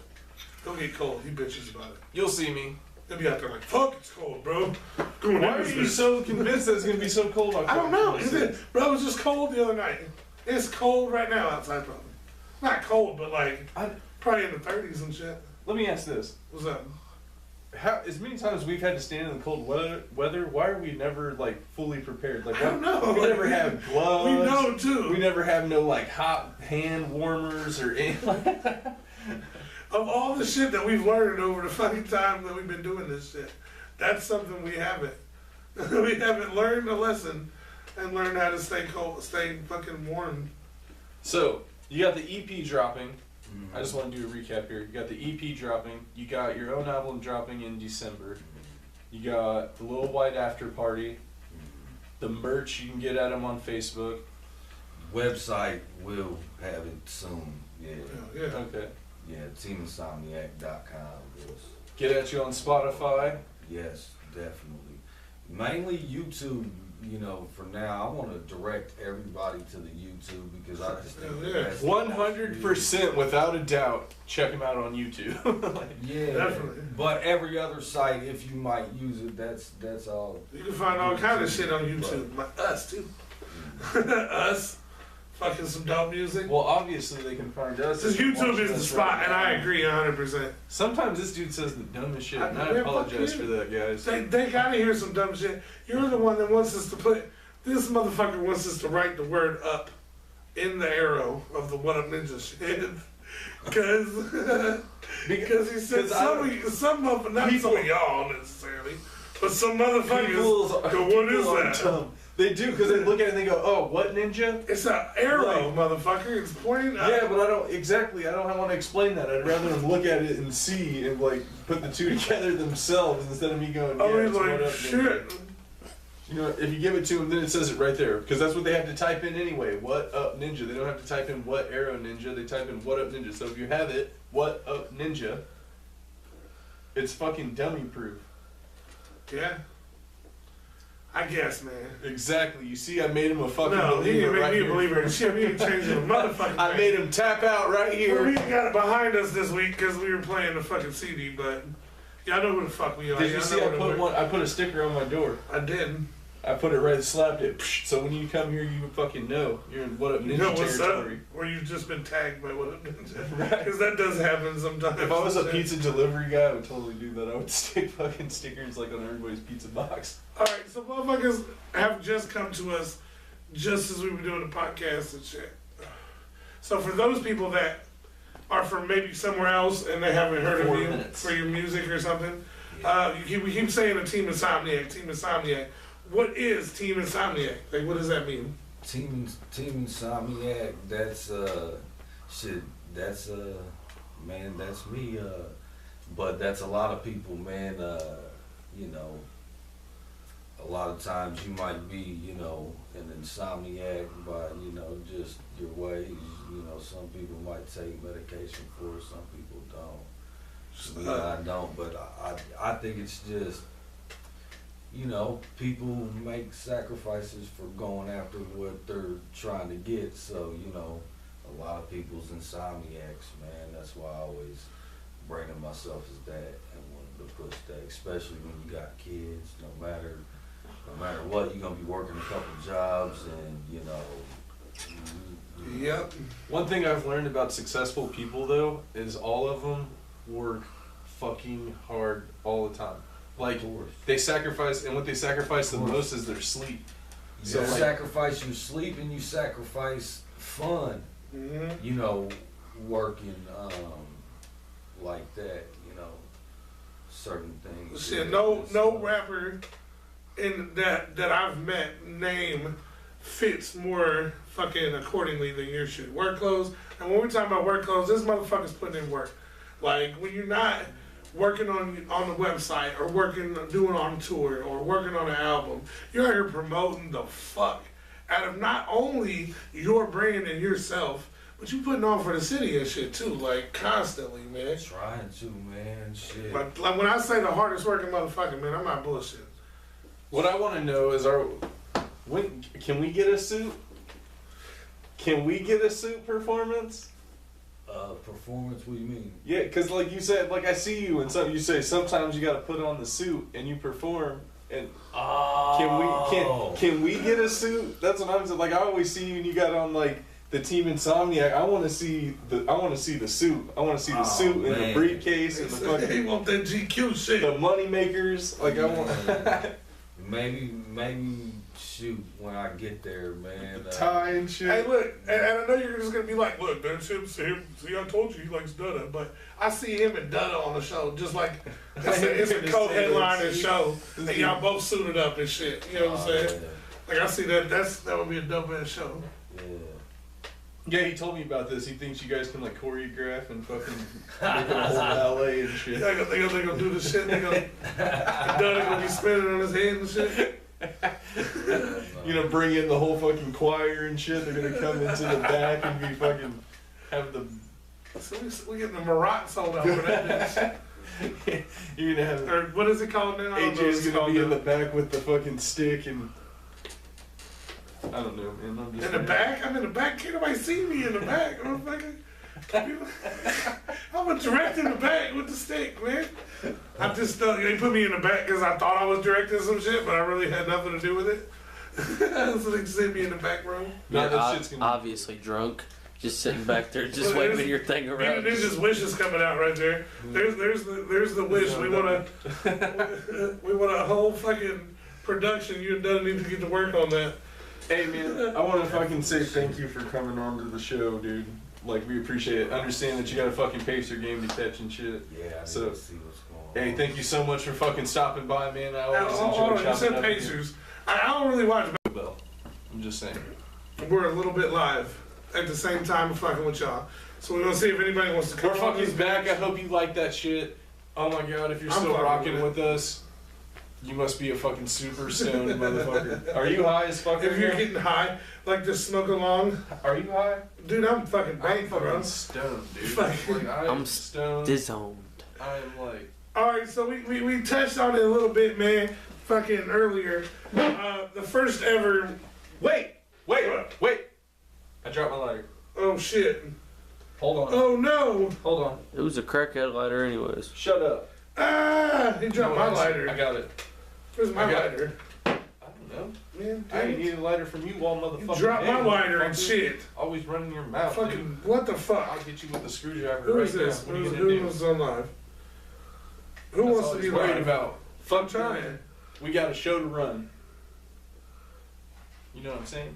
He'll get cold. He bitches about it. You'll see me. He'll be out there like, fuck, it's cold, bro. Going Why in are this you bitch. so convinced that it's gonna be so cold? I don't know. October Is it? Bro, it was just cold the other night. It's cold right now outside, probably. Not cold, but like, probably in the 30s and shit. Let me ask this. What's up? How, as many times we've had to stand in the cold weather, why are we never like fully prepared? Like I don't know. We never have gloves. We know, too. We never have no like hot hand warmers or anything. Of all the shit that we've learned over the fucking time that we've been doing this shit, that's something we haven't. We haven't learned a lesson and learned how to stay cold, stay fucking warm. So you got the EP dropping. I just want to do a recap here. You got the EP dropping. You got your own album dropping in December. You got the Lil White After Party. The merch you can get at them on Facebook. Website will have it soon. Yeah. Yeah. Okay. Yeah, teaminsomniac.com is. Get at you on Spotify. Yes, definitely. Mainly YouTube, you know, for now. I want to direct everybody to the YouTube because I just think that's the most 100% without a doubt. Check him out on YouTube. yeah, Definitely. But every other site, if you might use it, that's all. You can find all kind of shit on YouTube. Us too. Us. Fucking some dope music. Well, obviously they can find us. This YouTube is the spot, right and I now. agree 100%. Sometimes this dude says the dumbest shit, and I Man, apologize fuck for you. that, guys. They gotta hear some dumb shit. You're the one that wants us to put. This motherfucker wants us to write the word up in the arrow of the What Up Ninja shit. Because he said some of, not some of y'all necessarily, but some motherfuckers go, what is that? Dumb. They do, because they look at it and they go, oh, what ninja? It's an arrow, Like- mother,fucker. It's pointing up. Yeah, but I don't want to explain that. I'd rather them look at it and see and like put the two together themselves instead of me going, yeah, I mean, it's what like, up, ninja. shit. You know, if you give it to them, then it says it right there, because that's what they have to type in anyway. What up ninja? They don't have to type in what arrow ninja. They type in what up ninja. So if you have it, what up ninja, it's fucking dummy proof. Yeah. I guess, man. Exactly. You see, I made him a fucking No, he believer didn't make right me a here. believer in shit. We ain't changing a motherfucking I thing. made him tap out right Well, here. we got it behind us this week because we were playing the fucking CD, but y'all know who the fuck we are. Did you Y'all see know I where put we're- one? I put a sticker on my door. I didn't. I put it right, slapped it. Psh, so when you come here, you fucking know you're in what up You ninja know what's up? territory. Or you've just been tagged by What Up Ninja. Right. Because that does happen sometimes. If I was a pizza delivery guy, I would totally do that. I would stick fucking stickers like on everybody's pizza box. Alright, so motherfuckers have just come to us just as we were doing the podcast and shit. So for those people that are from maybe somewhere else and they haven't heard 4 of you minutes. for your music or something, we keep saying a Team Insomniac. What is Team Insomniac? Like, what does that mean? Team Insomniac, that's shit, that's man, that's me, but that's a lot of people, man. You know, a lot of times you might be, you know, an insomniac by, you know, just your ways. You know, some people might take medication for it, some people don't. Yeah, I don't, but I think it's just, you know, people make sacrifices for going after what they're trying to get. So, you know, a lot of people's insomniacs, man. That's why I always branded myself as that and wanted to push that, especially when you got kids. No matter what, you're gonna be working a couple jobs, and you know. Yep. One thing I've learned about successful people, though, is all of them work fucking hard all the time. Like, they sacrifice, and what they sacrifice the most is their sleep. So So, like, sacrifice your sleep and you sacrifice fun. Mm-hmm. You know, working like that. You know, certain things. Shit, no rapper in that I've met name fits more fucking accordingly than your shit. Work clothes, and when we're talking about work clothes, this motherfucker's putting in work. Like, when you're not working on the website or doing on tour or working on an album, you're out here promoting the fuck out of not only your brand and yourself, but you putting on for the city and shit too, like constantly, man. Trying to, man. Shit. Like when I say the hardest working motherfucker, man, I'm not bullshit. what I want to know is, when can we get a suit? Can we get a suit performance? Performance, what do you mean? Yeah, because like you said, like I see you, and you say sometimes you got to put on the suit and you perform. And can we get a suit? That's what I'm saying. Like, I always see you and you got on like the Team Insomniac. I want to see the suit. I want to see the suit and the man. briefcase and the They fucking want that GQ shit. the money makers. Like, I want Maybe shoot when I get there, man. tie and shit. Hey, look, and I know you're just gonna be like, look, that's him. See, I told you he likes Dutta, but I see him and Dutta on the show, just like it's a co-headlining show, and y'all both suited up and shit. You know what I'm saying? Like, I see that. That would be a dope ass show. Yeah. Yeah, he told me about this. He thinks you guys can like choreograph and fucking make a whole ballet and shit. They gonna do the shit. Dutta gonna be spinning on his head and shit. You know, bring in the whole fucking choir and shit. They're gonna come into the back and be fucking have the So we getting the Marat sold out for that bitch. You're gonna have Or what is it called now? I don't know what AJ's it's gonna called be in now. the back with the fucking stick and I don't know, man. I'm just In the back? I'm in the back. Can't nobody see me in the back, motherfucker. I'm a direct in the back with the stick, man. I just they put me in the back because I thought I was directing some shit, but I really had nothing to do with it. So they sent me in the back room. No, You're that shit's gonna obviously drunk, just sitting back there, just Well, waving your thing around. There's just wishes coming out right there. There's the wish. We want a whole fucking production. You done need to get to work on that. Hey man, I want to fucking say thank you for coming on to the show, dude. Like, we appreciate it. Understand that you gotta fucking pace your game to catch and shit. Yeah, I need So, to see what's going on. Hey, thank you so much for fucking stopping by, man. I always Hold enjoy on, you chopping said up with you. Pacers. I don't really watch. Bell. I'm just saying. We're a little bit live at the same time of fucking with y'all. So we're gonna see if anybody wants to come We're on fucking this back. I bitch. hope you like that shit. Oh my god, if you're I'm still fucking rocking with with us, you must be a fucking super stoned motherfucker. Are you high as fuck? If right you're now? getting high, like just smoke along, Are you high? dude, I'm fucking I'm baked, bro. fucking stoned, dude. Fucking- Like, I'm stoned. Disowned. I'm like, All right, so we touched on it a little bit, man. Fucking earlier, the first ever. wait. I dropped my lighter. Oh shit! Hold on. Oh no! Hold on. It was a crackhead lighter, anyways. Shut up. Ah! He dropped my I lighter. got it. Where's my I got lighter? I don't know. Man, I damn ain't it. need a lighter from you, all You motherfucker. dropped my lighter and shit. Always running your mouth, dude. Fucking what the fuck? I'll get you with the screwdriver Who right is this? now. What are you gonna do? Who's on live? Who That's wants all to he's be worried live? about. I'm Fuck trying. trying. We got a show to run. You know what I'm saying?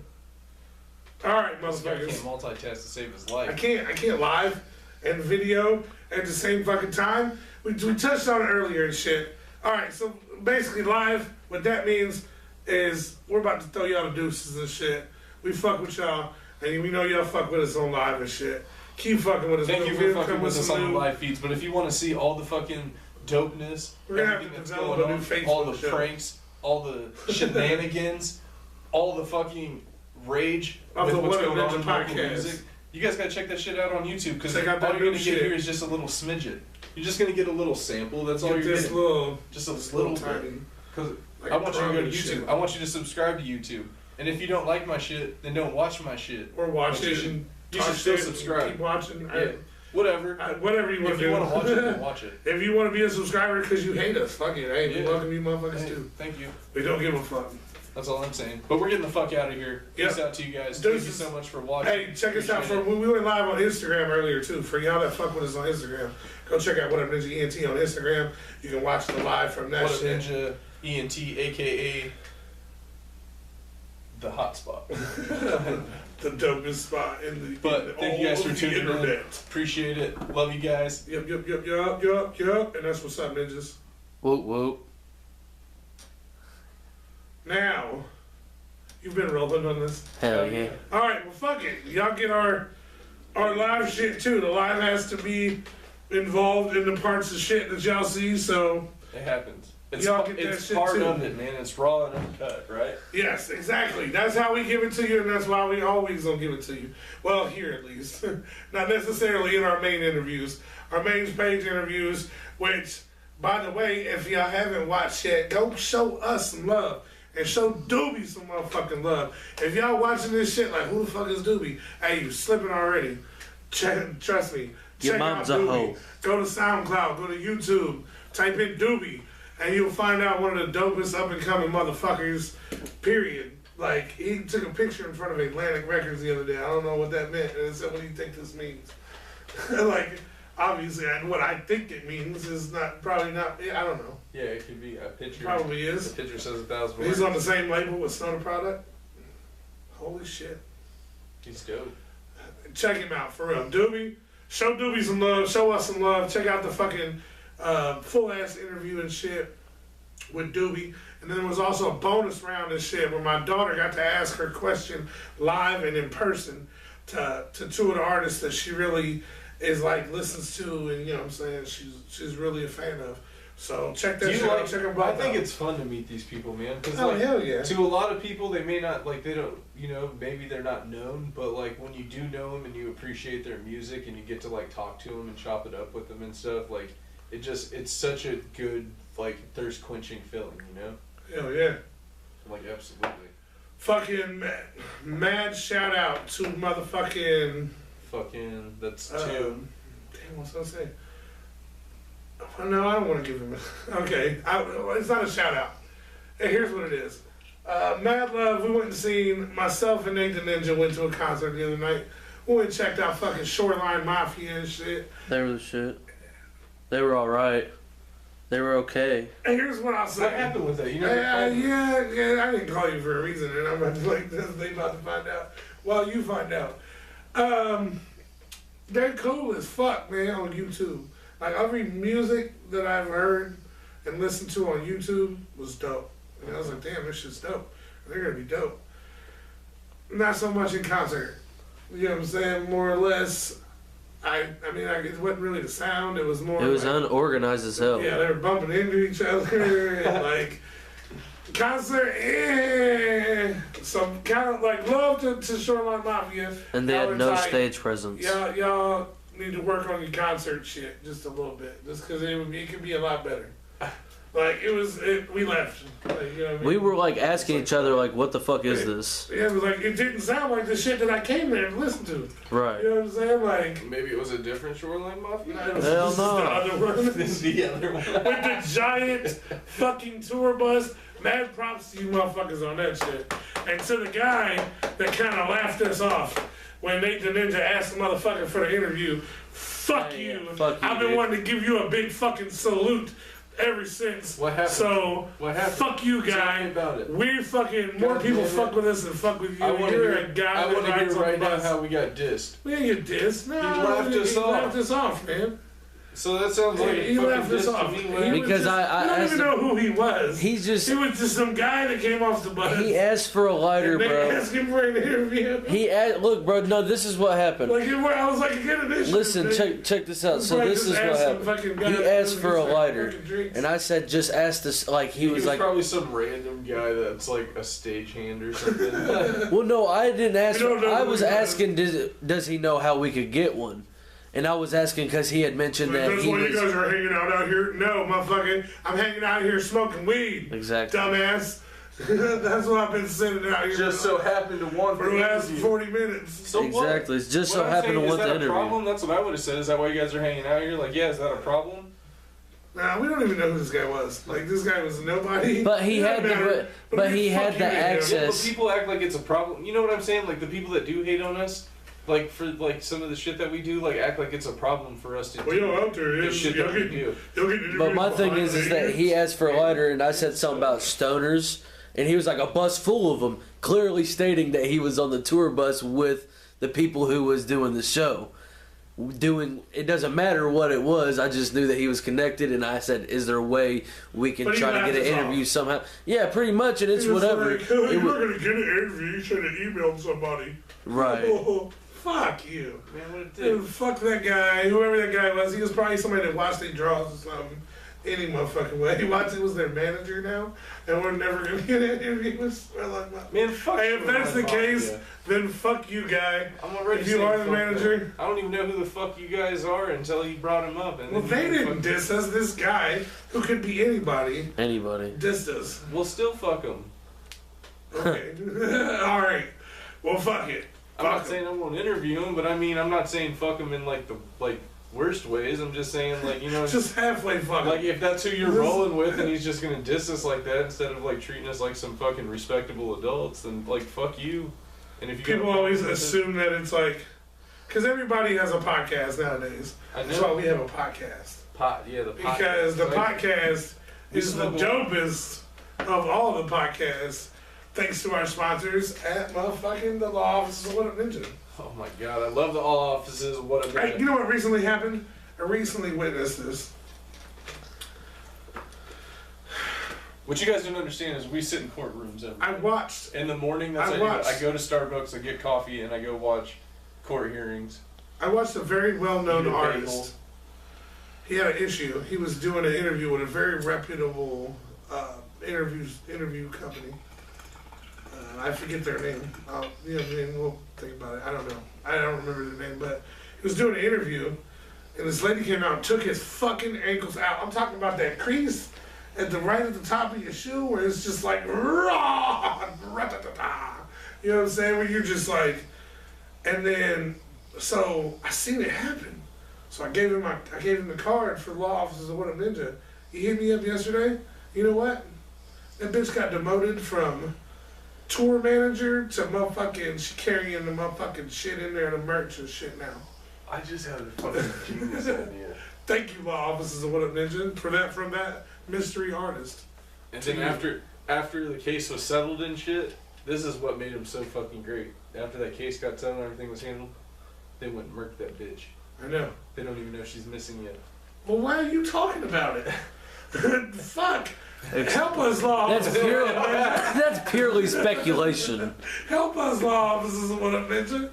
All right, This guy can't motherfuckers. multitask to save his I life. can't live and video at the same fucking time. We touched on it earlier and shit. All right, so basically live, what that means is we're about to throw y'all the deuces and shit. We fuck with y'all, and we know y'all fuck with us on live and shit. Keep fucking with us. Thank you We'll for fucking come with us some on the new- live feeds. But if you want to see all the fucking dopeness, We're gonna have everything to that's develop going a new on, Facebook all the show. pranks, all the shenanigans, all the fucking rage Of with the what's What a going on Ninja in local podcast. music. You guys gotta check that shit out on YouTube because all Check you're out that gonna new get shit. here is just a little smidget. You're just gonna get a little sample. That's all Get you're this getting. little, Just a this little little bit. tiny. Because Like I want you to go to private YouTube. shit. I want you to subscribe to YouTube. And if you don't like my shit, then don't watch my shit. Or watch But it. you should- and you talk should still shit and subscribe. Keep watching. Yeah. Whatever. Whatever you want If to you do. want to watch it, then watch it. If you want to be a subscriber because you hate us, fuck it. Hey, we Yeah. welcome you motherfuckers Hey, too. thank you. We don't give a fuck. That's all I'm saying. But we're getting the fuck out of here. Peace Yep. out to you guys. Deuces. Thank you so much for watching. Hey, check us out for Appreciate we went live on Instagram earlier too. For y'all that fuck with us on Instagram, go check out What Up Ninja ENT on Instagram. You can watch the live from it. that What a shit. Ninja ENT, aka the hot spot. The dopest spot in the. But in the thank you guys all for of the tuning in. internet. Appreciate it. Love you guys. Yep. And that's what's up, ninjas. Whoop whoop. Now, you've been rolling on this. Hell yeah. All right, well, fuck it. Y'all get our live shit too. The live has to be involved in the parts of shit that y'all see. So It happens. It's, Y'all get that it's shit part too. of it, man. It's raw and uncut, right? yes, exactly. That's how we give it to you, and that's why we always gonna give it to you. Well, here at least, not necessarily in our main interviews. Our main page interviews, which, by the way, if y'all haven't watched yet, go show us some love. And show Doobie some motherfucking love. If y'all watching this shit like, who the fuck is Doobie? Hey, you slipping already. Trust me. Your Check mom's out a Doobie. hoe. Go to SoundCloud, go to YouTube, type in Doobie, and you'll find out one of the dopest up and coming motherfuckers, period. Like, he took a picture in front of Atlantic Records the other day. I don't know what that meant. And I said, what do you think this means? Like, obviously, what I think it means is probably not, I don't know. Yeah, it could be a picture. Probably is. The picture says 1,000 words. He's on the same label with Soda Product. Holy shit. He's dope. Check him out, for real. Doobie, show Doobie some love, show us some love. Check out the fucking full-ass interview and shit with Doobie. And then there was also a bonus round and shit where my daughter got to ask her question live and in person to two of the artists that she really is like, listens to, and you know what I'm saying, she's really a fan of. So check Do that you shit out. like? Check them I both think out. it's fun to meet these people, man. Because Oh, like, hell yeah. to a lot of people, they may not like. They don't. You know, maybe they're not known, but like when you do know them and you appreciate their music and you get to like talk to them and chop it up with them and stuff, like it's such a good like thirst quenching feeling, you know? Hell yeah. Like absolutely. Fucking mad shout out to motherfucking. Fucking that's two. Damn, what's I gonna say? Well, no, I don't want to give him a. Okay, it's not a shout out. Hey, here's what it is. Mad Love, we went and seen, myself and Nathan Ninja went to a concert the other night. We went and checked out fucking Shoreline Mafia and shit. They were the shit. They were alright. They were okay. And here's what I'll say. What happened with that? You know? Yeah, I didn't call you for a reason, and I'm about to like this. They about to find out. Well, you find out. They're cool as fuck, man, on YouTube. Like every music that I've heard and listened to on YouTube was dope. And I was like, damn, this shit's dope. They're gonna be dope. Not so much in concert. You know what I'm saying? More or less. It wasn't really the sound. It was more. It was like, unorganized as hell. yeah, they were bumping into each other and like concert. Some kind of like love to Shoreline Mafia. And they Y'all had were no tight. stage presence. Y'all need to work on your concert shit just a little bit, just because it could be a lot better. Like we left. Like, you know what I mean? We were like asking each other, like, what the fuck is this? Yeah, it was like it didn't sound like the shit that I came there to listen to. Right. You know what I'm saying? Like Maybe it was a different Shoreline Mafia. it was Hell just no. the other one. This is the other one. With the giant fucking tour bus. Mad props to you motherfuckers on that shit. And to the guy that kind of laughed us off when Nathan Ninja asked the motherfucker for the interview, fuck Yeah, you. fuck you, I've been dude. wanting to give you a big fucking salute ever since. What happened? So, What happened? fuck you, Tell guy. me about it. We fucking, more God people damn it. fuck with us than fuck with you. I want to You're hear. a guy I that want to hear rides on right the now bus. how we got dissed. We didn't get dissed. No, He laughed us he off. laughed us off, man. So that sounds like He a laughed fucking us diss to off. me. He man. was Because just, I don't asked even him- know who he was. He just He was just some guy that came off the bus. he asked for a lighter, and they bro. asked him for an interview. He asked, look, bro. No, this is what happened. Like I was like, get an issue. Listen, check this out. So this is what happened. He asked for a lighter, and I said, just ask this. Like he was like, probably some random guy that's like a stagehand or something. well, no, I didn't ask. You don't know I who was he was. asking, does he know how we could get one? And I was asking because he had mentioned that That's he why you was guys are hanging out here. No, motherfucker, I'm hanging out here smoking weed. exactly. Dumbass. That's what I've been sitting out here Just so happened to want for the last interview. 40 minutes. So what? Exactly. It's just so What I'm happened to saying, want is the that a interview. problem? That's what I would have said. Is that why you guys are hanging out here? Like, yeah, is that a problem? Nah, we don't even know who this guy was. Like, this guy was nobody. But he It had doesn't matter. the but he fuck had you the in here. access. Yeah, but Yes. people act like it's a problem. You know what I'm saying? Like the people that do hate on us, like for like some of the shit that we do, like act like it's a problem for us to Well, do yo, out there, the is, shit you'll that we get, do. you'll get But my thing is that he asked for a lighter, and I said something about stoners, and he was like a bus full of them, clearly stating that he was on the tour bus with the people who was doing the show. It doesn't matter what it was. I just knew that he was connected, and I said, "Is there a way we can But he try to laughed get an us interview off. somehow?" Yeah, pretty much, and it's He was whatever. Like, oh, It you wa- were gonna get an interview. You should have emailed somebody. right. Oh, fuck you. Man, what it Dude, did? fuck that guy. Whoever that guy was, he was probably somebody that watched their draws or something. Any motherfucking way. He watched it was their manager now, and we're never gonna get an interview. Man, fuck. Hey, if you, that's the my case, mafia. then fuck you, guy. I'm already if you saying are the fuck manager- them. I don't even know who the fuck you guys are until you brought him up. And Well, then they you didn't fucking- diss us. This guy, who could be anybody, Anybody. dissed us. We'll still fuck them. Okay. All right. Well, fuck it. I'm Fuck not 'em. saying I won't interview him, but I mean, I'm not saying fuck him in like the worst ways. I'm just saying like Just halfway fuck like it. if that's who you're This- rolling with and he's just gonna diss us like that instead of like treating us like some fucking respectable adults, then like fuck you. And if you People got a always problem with it- assume that it's like, because everybody has a podcast nowadays. I That's why know we have a podcast. the pot Because the like, podcast we is the smoke a- dopest of all the podcasts. Thanks to our sponsors at motherfucking the Law Offices of What Up Ninja. Oh my god, I love the all offices. What a Hey, minute. you know what recently happened? I recently witnessed this. What you guys don't understand is we sit in courtrooms every I day. watched. In the morning, that's I how I watched- I go to Starbucks, I get coffee, and I go watch court hearings. I watched a very well-known Eat a bagel. artist he had an issue. He was doing an interview with a very reputable interview company. I forget their name. We'll think about it. I don't know. I don't remember their name, but he was doing an interview, and this lady came out and took his fucking ankles out. I'm talking about that crease at the right at the top of your shoe where it's just like raw, you know what I'm saying? Where you're just like, and then so I seen it happen. So I gave him the card for law offices of What Up Ninja. He hit me up yesterday. You know what? That bitch got demoted from tour manager to motherfucking she carrying the motherfucking shit in there, the merch and shit now. I just had a fucking genius idea. Thank you, law offices of What Up Ninja, for that from that mystery artist. And then after the case was settled and shit, this is what made him so fucking great. After that case got settled and everything was handled, they went and murked that bitch. I know. They don't even know she's missing yet. Well, why are you talking about it? Fuck. Help us, law That's offices. that's purely speculation. Help us, law offices of What Up Ninja.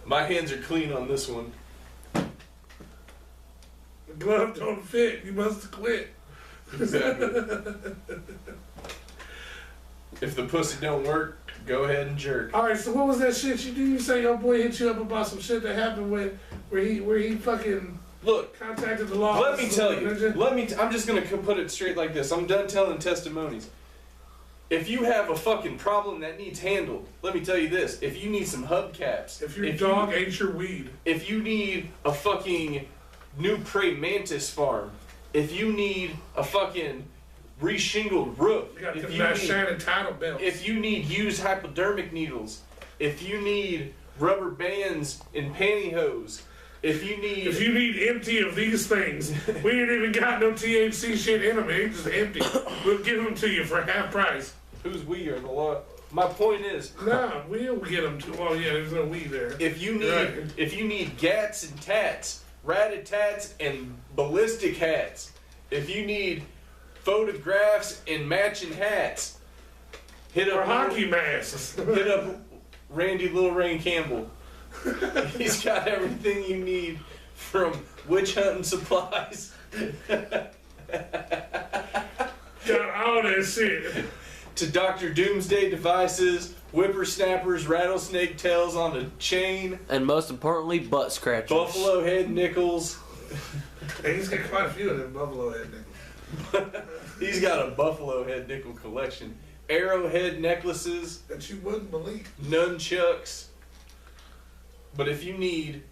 My hands are clean on this one. The glove don't fit. You must quit. Exactly. If the pussy don't work, go ahead and jerk. All right. So what was that shit you do? You say your boy hit you up about some shit that happened where he fucking Look, contacted the law. let me offices tell of you. What Up Ninja? I'm just gonna put it straight like this. I'm done telling testimonies. If you have a fucking problem that needs handled, let me tell you this. If you need some hubcaps, If your dog ate your weed, if you need a fucking new prey mantis farm, if you need a fucking reshingled roof, you got if them you nice need, shining title belts. if you need used hypodermic needles, if you need rubber bands and pantyhose, if you need empty of these things, we ain't even got no THC shit in them. It's just empty. We'll give them to you for half price. who's we or the law? My point is, Nah, we'll get them to. Oh yeah, there's no weed there. if you need gats and tats, rat-a-tats and ballistic hats, if you need photographs and matching hats, hit Or up hockey masks. hit up Randy Lil Rain Campbell. He's got everything you need from witch hunting supplies Got all that shit. to Dr. Doomsday devices, whippersnappers, rattlesnake tails on a chain, And most importantly, butt scratchers. buffalo head nickels. Hey, he's got quite a few of them buffalo head niggas. He's got a buffalo head nickel collection. Arrowhead necklaces, That you wouldn't believe. nunchucks. But if you need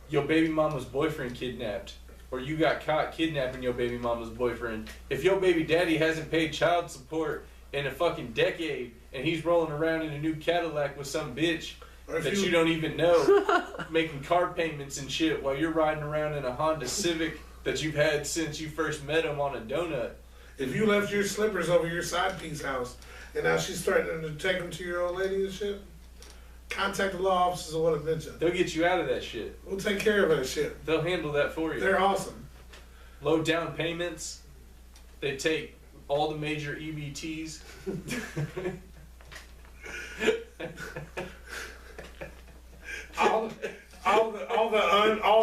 your baby mama's boyfriend kidnapped, or you got caught kidnapping your baby mama's boyfriend, if your baby daddy hasn't paid child support in a fucking decade and he's rolling around in a new Cadillac with some bitch Or if that you don't even know, making car payments and shit while you're riding around in a Honda Civic that you've had since you first met him on a donut. If you left your slippers over your side piece house and now she's threatening to take them to your old lady and shit, contact the law offices of What Up Ninja. They'll get you out of that shit. We'll take care of that shit. They'll handle that for you. They're awesome. Low down payments. They take all the major EBTs. all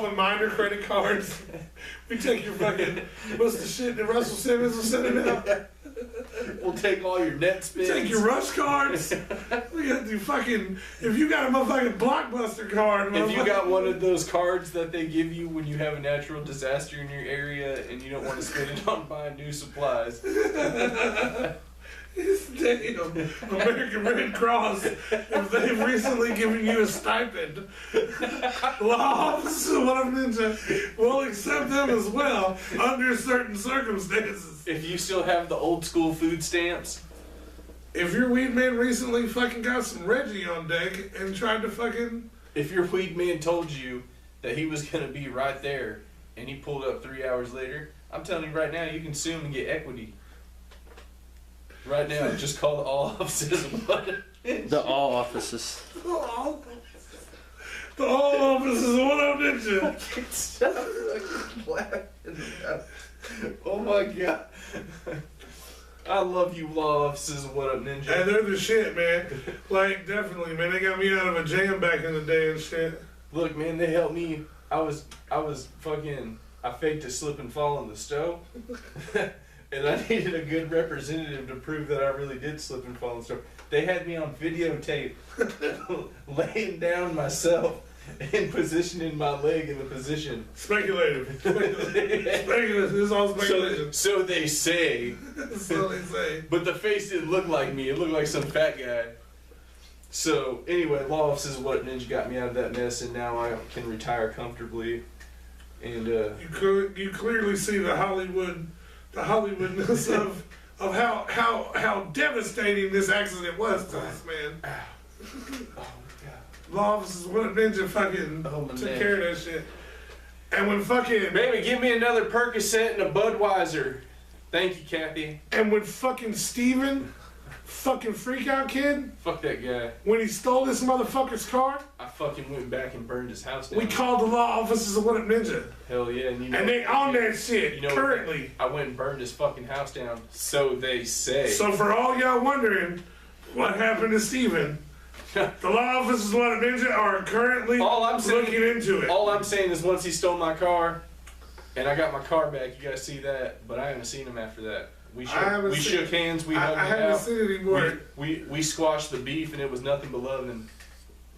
the minor credit cards. We take your fucking what's the shit that Russell Simmons was sending out? We'll take all your net spins. Take your rush cards. We got the fucking if you got a motherfucking Blockbuster card. If you got one of those cards that they give you when you have a natural disaster in your area and you don't want to spend it on buying new supplies. Damn, American Red Cross, if they've recently given you a stipend, law offices of What Up Ninja will accept them as well under certain circumstances. If you still have the old school food stamps, If your weed man recently fucking got some Reggie on deck and tried to fucking... if your weed man told you that he was going to be right there and he pulled up 3 hours later, I'm telling you right now, you can sue him and get equity. Right now, just call the all offices of What Up Ninja. The all offices. The all offices of What Up Ninja. Oh my god. I love you law offices of What Up Ninja. And they're the shit, man. Like, definitely, man. They got me out of a jam back in the day and shit. Look, man, they helped me. I was fucking I faked a slip and fall in the stove. And I needed a good representative to prove that I really did slip and fall in the stove. They had me on videotape laying down myself and positioning my leg in the position. Speculative. Speculative. This is all speculation. So they say. That's all they say. But the face didn't look like me. It looked like some fat guy. So anyway, law office is what Ninja got me out of that mess, and now I can retire comfortably. And you clearly see the Hollywoodness of how devastating this accident was to this man. oh my Law officers, what a ninja fucking took care of that shit. And when fucking baby, give me another Percocet and a Budweiser. Thank you, Kathy. And when fucking Steven, fucking freak out kid, Fuck that guy. when he stole this motherfucker's car, I fucking went back and burned his house down. we called the law officers of What Up Ninja. Hell yeah, and you know. And they on that shit You know, currently. I went and burned his fucking house down. So they say. So for all y'all wondering what happened to Steven, the law officers of What Up Ninja are currently All I'm saying- looking into it. All I'm saying is once he stole my car, and I got my car back, you guys see that, but I haven't seen him after that. We shook hands, we hugged I it haven't out. seen it anymore. We squashed the beef, and it was nothing but love, and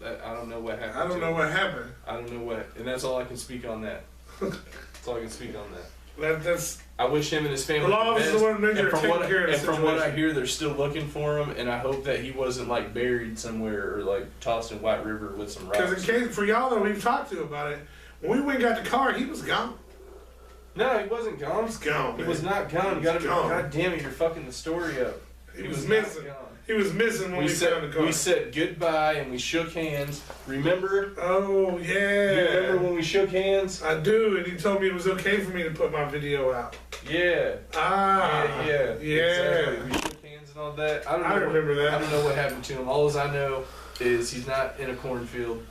I don't know what happened. I don't know what happened. I don't know what, and that's all I can speak on that. That's all I can speak on that. That's I wish him and his family The law the officers best, of What Up Ninja and are from taking what, care of the and from what I situation. hear, they're still looking for him, and I hope that he wasn't like buried somewhere or like tossed in White River with some rocks. because in case for y'all that we've talked to about it, when we went and got the car, he was gone. No, he wasn't gone. He was gone. He Man. was not gone. You gotta be, gone. God damn it, you're fucking the story up. He was not missing. gone. He was missing when we found the car. We said goodbye and we shook hands. Remember? Oh You remember yeah. when we shook hands? I do, and he told me it was okay for me to put my video out. Yeah. Ah. Yeah. Yeah. Exactly. We shook hands and all that. I don't know. I remember that. I don't know what happened to him. All I know is he's not in a cornfield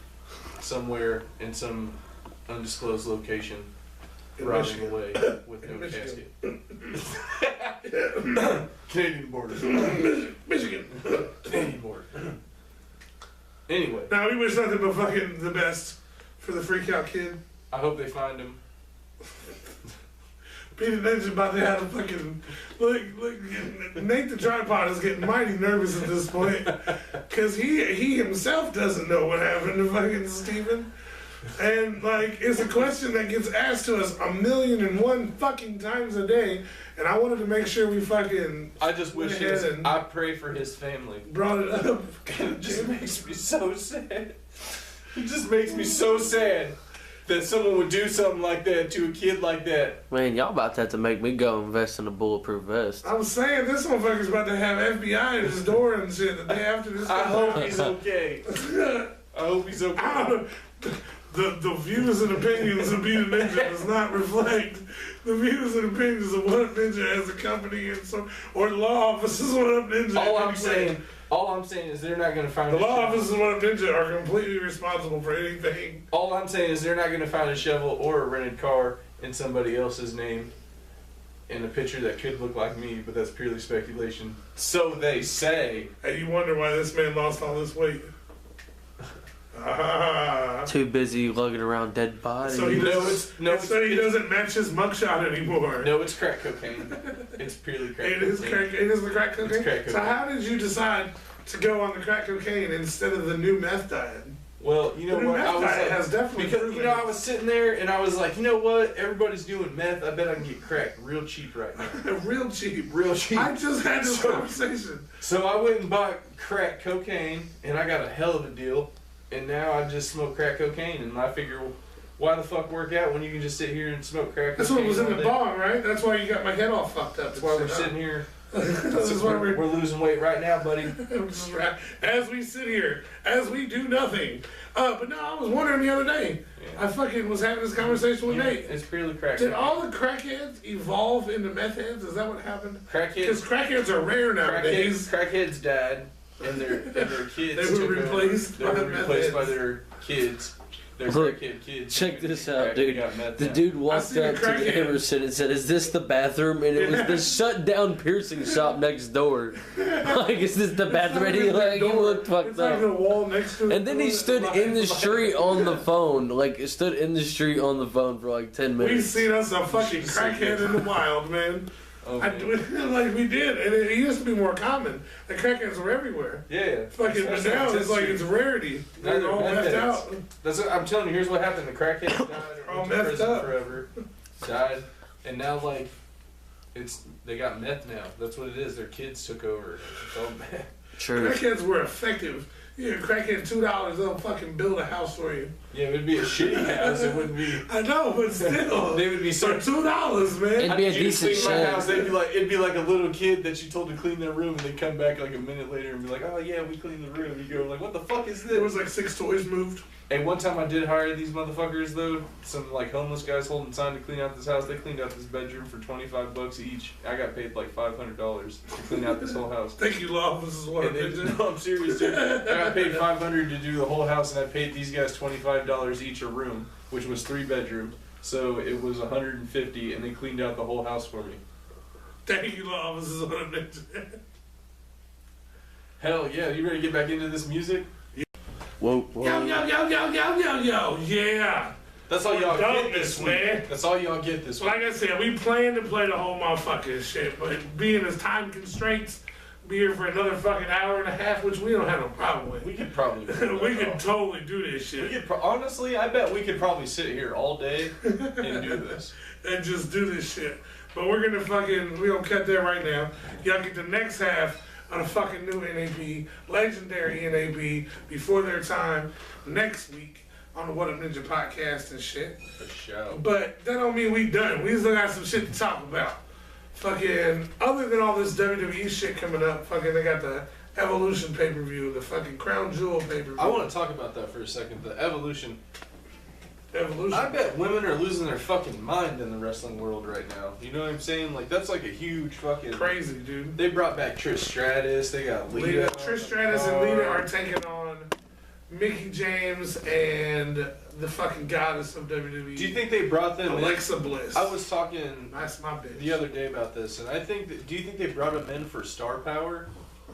somewhere in some undisclosed location, In rotting Michigan. away with In no Michigan. casket. Canadian border. Michigan. Canadian border. Anyway, Now we wish nothing but fucking the best for the freak out kid. I hope they find him. Peter Ninja's about to have a fucking look. Nate the tripod is getting mighty nervous at this point because he himself doesn't know what happened to fucking Steven. And like it's a question that gets asked to us 1,000,001 fucking times a day, and I wanted to make sure we fucking I just wish Go ahead and- I pray for his family. brought it up. It just makes me so sad. It just makes me so sad that someone would do something like that to a kid like that. Man, y'all about to have to make me go invest in a bulletproof vest. I was saying this motherfucker's about to have FBI at his door and shit the day after this. I hope he's okay. I hope he's I okay. don't- the views and opinions of Peter Ninja does not reflect the views and opinions of What Up Ninja as a company and so or the law offices of What Up Ninja. All I'm saying is they're not gonna find The a law shovel. offices of What Up Ninja are completely responsible for anything. All I'm saying is they're not gonna find a shovel or a rented car in somebody else's name in a picture that could look like me, but that's purely speculation. So they say. And you wonder why this man lost all this weight. Too busy lugging around dead bodies. So he No, doesn't, it's- so he doesn't match his mugshot anymore. No, it's crack cocaine. It's purely crack It is cocaine. crack. It is the crack cocaine. crack So cocaine. how did you decide to go on the crack cocaine instead of the new meth diet? Well, you know The new what? meth I was diet like, has definitely because proven you know, it. I was sitting there and I was like, you know what? Everybody's doing meth. I bet I can get crack real cheap right now. Real cheap. Real cheap. I just had this conversation. So I went and bought crack cocaine, and I got a hell of a deal. And now I just smoke crack cocaine, and I figure, why the fuck work out when you can just sit here and smoke crack That's cocaine? what was in all the day? bong, right? That's why you got my head all fucked up. That's why we're sitting here. This is why We're losing weight right now, buddy. as we sit here, as we do nothing. But no, I was wondering the other day. Yeah. I fucking was having this conversation with Yeah, Nate. it's purely crack. Did cocaine. all the crackheads evolve into meth heads? Is that what happened? Because Crackheads, crackheads are rare nowadays. crackheads died, and their kids They were took over. replaced They by were meth replaced by heads. their kids, They're Look, crackhead kids. check this out, Crack, they dude. got meth The now. dude walked seen a up to the crackhead. Emerson and said, "Is this the bathroom?" And it was the shut down piercing shop next door. Like, is this the bathroom? And he looked fucked It's like the up. wall next to it. And then he stood in the street on the phone, like stood in the street on the phone for like 10 We minutes. seen us a fucking crackhead in the wild, man. Oh, I man. do it like we did, and it used to be more common. The crackheads were everywhere. Yeah. Fucking, but now it's like it's rarity. Now They're they're all meth left heads. out. That's what, I'm telling you, here's what happened. The crackheads died All went to messed prison up. forever. Died. And now, like, they got meth now. That's what it is. Their kids took over. It's all bad. True. Crackheads were effective. You get a crackhead $2, they'll fucking build a house for you. Yeah, it would be a shitty house. It wouldn't be. I know, but still. They would be For so. $2, man. It'd be a How did you decent clean my shed. house? It'd be like a little kid that you told to clean their room, and they come back like a minute later and be like, "Oh yeah, we cleaned the room." You go like, "What the fuck is There was this?" like 6 toys moved. And one time I did hire these motherfuckers though, some like homeless guys holding sign to clean out this house. They cleaned out this bedroom for $25 each. I got paid like $500 to clean out this whole house. Thank you, love. This is what And I then, did. no, I'm serious, dude. I got paid $500 to do the whole house, and I paid these guys $25 each a room, which was 3 bedrooms. So it was $150, and they cleaned out the whole house for me. Thank you, love. This is what I did. Hell yeah! You ready to get back into this music? Whoa, Yo, whoa. yo, yo, yo, yo, yo, yo. Yeah. That's all y'all Dope get this this, week. man. That's all y'all get this week. Like I said, we plan to play the whole motherfucking shit, but being as time constraints, be here for another fucking hour and a half, which we don't have no problem with. We could probably. We can totally do this We shit could honestly, I bet we could probably sit here all day and do this. and just do this shit. But we're gonna cut that right now. Y'all get the next half of the fucking new NAP, legendary NAP, before their time, next week on the What Up Ninja podcast and shit. For sure. But that don't mean we done. We still got some shit to talk about. Fucking, other than all this WWE shit coming up, fucking, they got the Evolution pay-per-view, the fucking Crown Jewel pay-per-view. I want to talk about that for a second. The evolution. Evolution. I bet women are losing their fucking mind in the wrestling world right now. You know what I'm saying? Like that's like a huge fucking. Crazy, dude. They brought back Trish Stratus. They got Lita. Trish Stratus and Lita are taking on Mickey James and the fucking goddess of WWE. Do you think they brought them in? Alexa Bliss? I was talking That's my bitch. the other day about this, and I think that, do you think they brought them in for star power?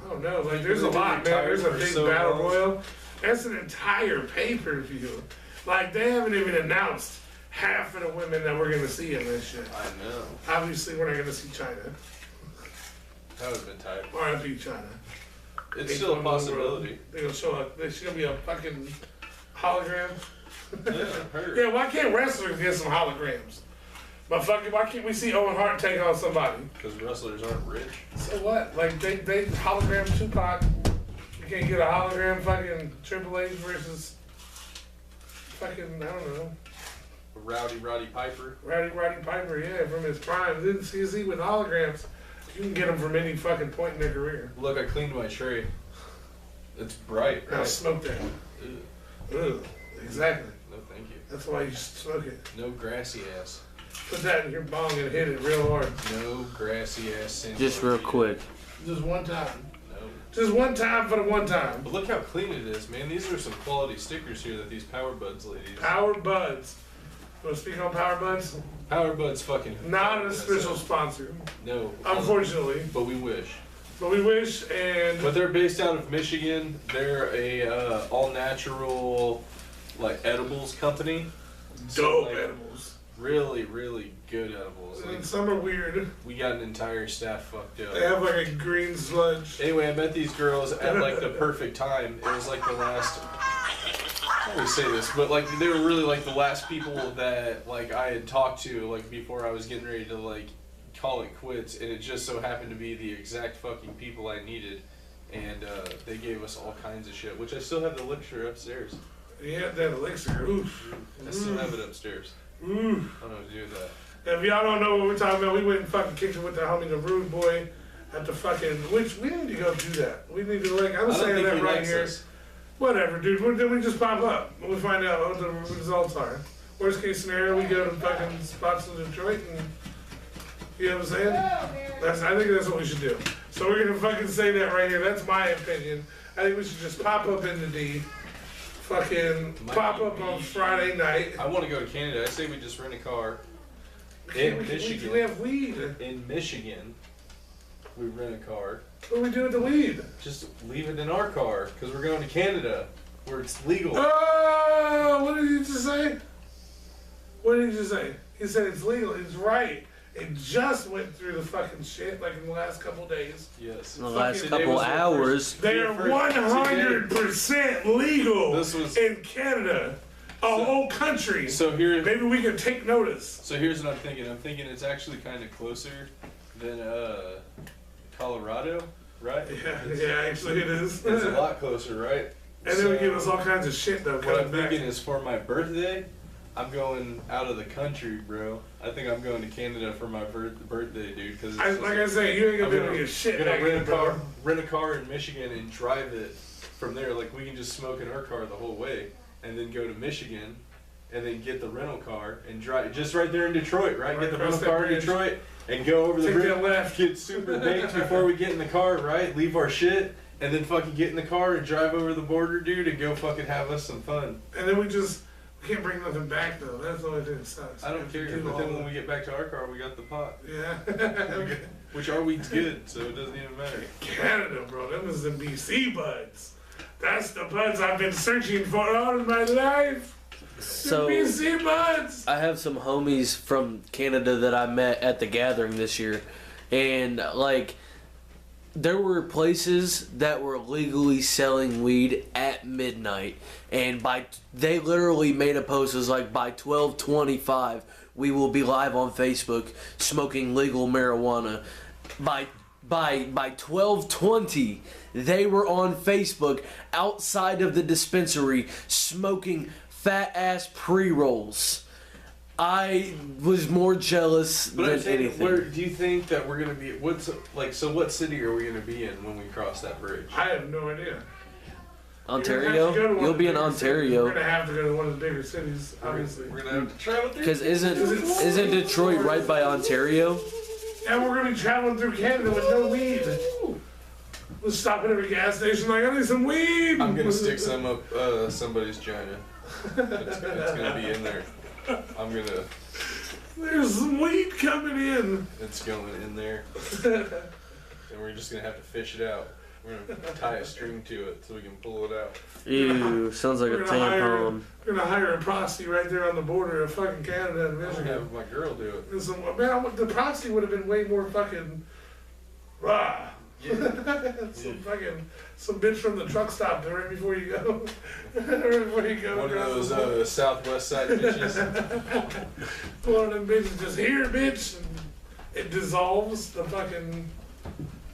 I don't know. Like, there's a They've been lot, man. retired There's a for big so battle long. royal. That's an entire pay-per-view. Like, they haven't even announced half of the women that we're gonna see in this shit. I know. Obviously, we're not gonna see China. That would have been tight. R.I.P. China. It's still a possibility. They're gonna show up. There's gonna be a fucking hologram. Yeah, I heard. Yeah, why can't wrestlers get some holograms? But fucking, why can't we see Owen Hart take on somebody? Because wrestlers aren't rich. So what? Like, they hologram Tupac. You can't get a hologram fucking Triple H versus fucking, I don't know, Roddy Piper. Roddy Piper, yeah, from his prime. Didn't see with holograms. You can get them from any fucking point in their career. Look, I cleaned my tray. It's bright, Now right? smoke that. Ugh. Ugh, exactly. No, thank you. That's why you smoke it. No grassy ass. Put that in your bong and hit it real hard. No grassy ass. Just real quick. Just one time. No. Just one time for the one time. But look how clean it is, man. These are some quality stickers here that these Power Buds ladies. Power Buds. You want to speak on Power Buds? Power Buds fucking. Not an official sponsor, No. unfortunately. But we wish. But we wish, and But they're based out of Michigan. They're a all natural, like edibles company. So, dope like, edibles. Really, really good edibles. Like, And some are weird. we got an entire staff fucked up. They have like a green sludge. Anyway, I met these girls at like the perfect time. It was like the last. I always say this, but like they were really like the last people that like I had talked to like before I was getting ready to like call it quits, and it just so happened to be the exact fucking people I needed, and they gave us all kinds of shit, which I still have the elixir upstairs. Yeah, that elixir. Oof. I still have it upstairs. Oof. I don't know what to do with that. If y'all don't know what we're talking about, we went and fucking kicked it with the homie the Rude Boy at the fucking. Which we need to go do that. We need to like. I'm I don't saying think that he right likes here. us. Whatever, dude. Then we just pop up and we find out what the results are. Worst case scenario, we go to fucking spots in Detroit and. You know what I'm saying? I think that's what we should do. So we're gonna fucking say that right here. That's my opinion. I think we should just pop up into D, fucking pop up on Friday night. I want to go to Canada. I say we just rent a car We in Michigan. We have weed. In Michigan, we rent a car. What do we do with the weed? Just leave it in our car because we're going to Canada where it's legal. Oh, what did you just say? What did you just say? He said it's legal. It's right. It just went through the fucking shit like in the last couple days. Yes. In the last Fucking couple was the hours. They are 100% legal in Canada, a whole country. So here, Maybe we could take notice. so here's what I'm thinking. I'm thinking it's actually kind of closer than Colorado, right? Yeah, actually it is. It's a lot closer, right? And then we give us all kinds of shit though. What coming I'm back. thinking is for my birthday, I'm going out of the country, bro. I think I'm going to Canada for my birthday, dude. Cause Like I say, you ain't gonna be able to get shit gonna back rent in, a car, bro. rent a car in Michigan and drive it from there. Like we can just smoke in our car the whole way, and then go to Michigan, and then get the rental car and drive just right there in Detroit, right? Right Get the across rental that car in bridge. Detroit and go over the Take bridge. that left. Get super baked before we get in the car, right? Leave our shit. And then fucking get in the car and drive over the border, dude, and go fucking have us some fun. And then we can't bring nothing back though. That's the only thing that sucks. I don't care, but then when we get back to our car, we got the pot. Yeah. Which our weed's good, so it doesn't even matter. Canada, bro. Them is the BC buds. That's the buds I've been searching for all of my life. So the BC buds. I have some homies from Canada that I met at the gathering this year, and like there were places that were legally selling weed at midnight, and they literally made a post. It was like by 12:25 we will be live on Facebook smoking legal marijuana. By 12:20 they were on Facebook outside of the dispensary smoking fat ass pre-rolls. I was more jealous But than I'm saying, anything. where do you think that we're gonna be? What city are we gonna be in when we cross that bridge? I have no idea. Ontario? You're gonna have to go to one You'll of be the in bigger cities. Ontario. We're gonna have to go to one of the bigger cities, obviously. We're gonna have to travel through. Because isn't Detroit right by Ontario? And we're gonna be traveling through Canada with no weed. We'll stop at every gas station like, I need some weed. I'm gonna stick some up somebody's vagina. It's gonna be in there. I'm gonna. There's some weed coming in. It's going in there, and we're just gonna have to fish it out. We're gonna tie a string to it so we can pull it out. Ew, sounds like a We're gonna hire- tampon. We're gonna hire a proxy right there on the border of fucking Canada and I'm gonna Michigan. have my girl do it. And some, man, the proxy would have been way more fucking rah. Some bitch from the truck stop right before you go. Right before you go. One of across the those Southwest side bitches. One of them bitches just here, bitch. And it dissolves the fucking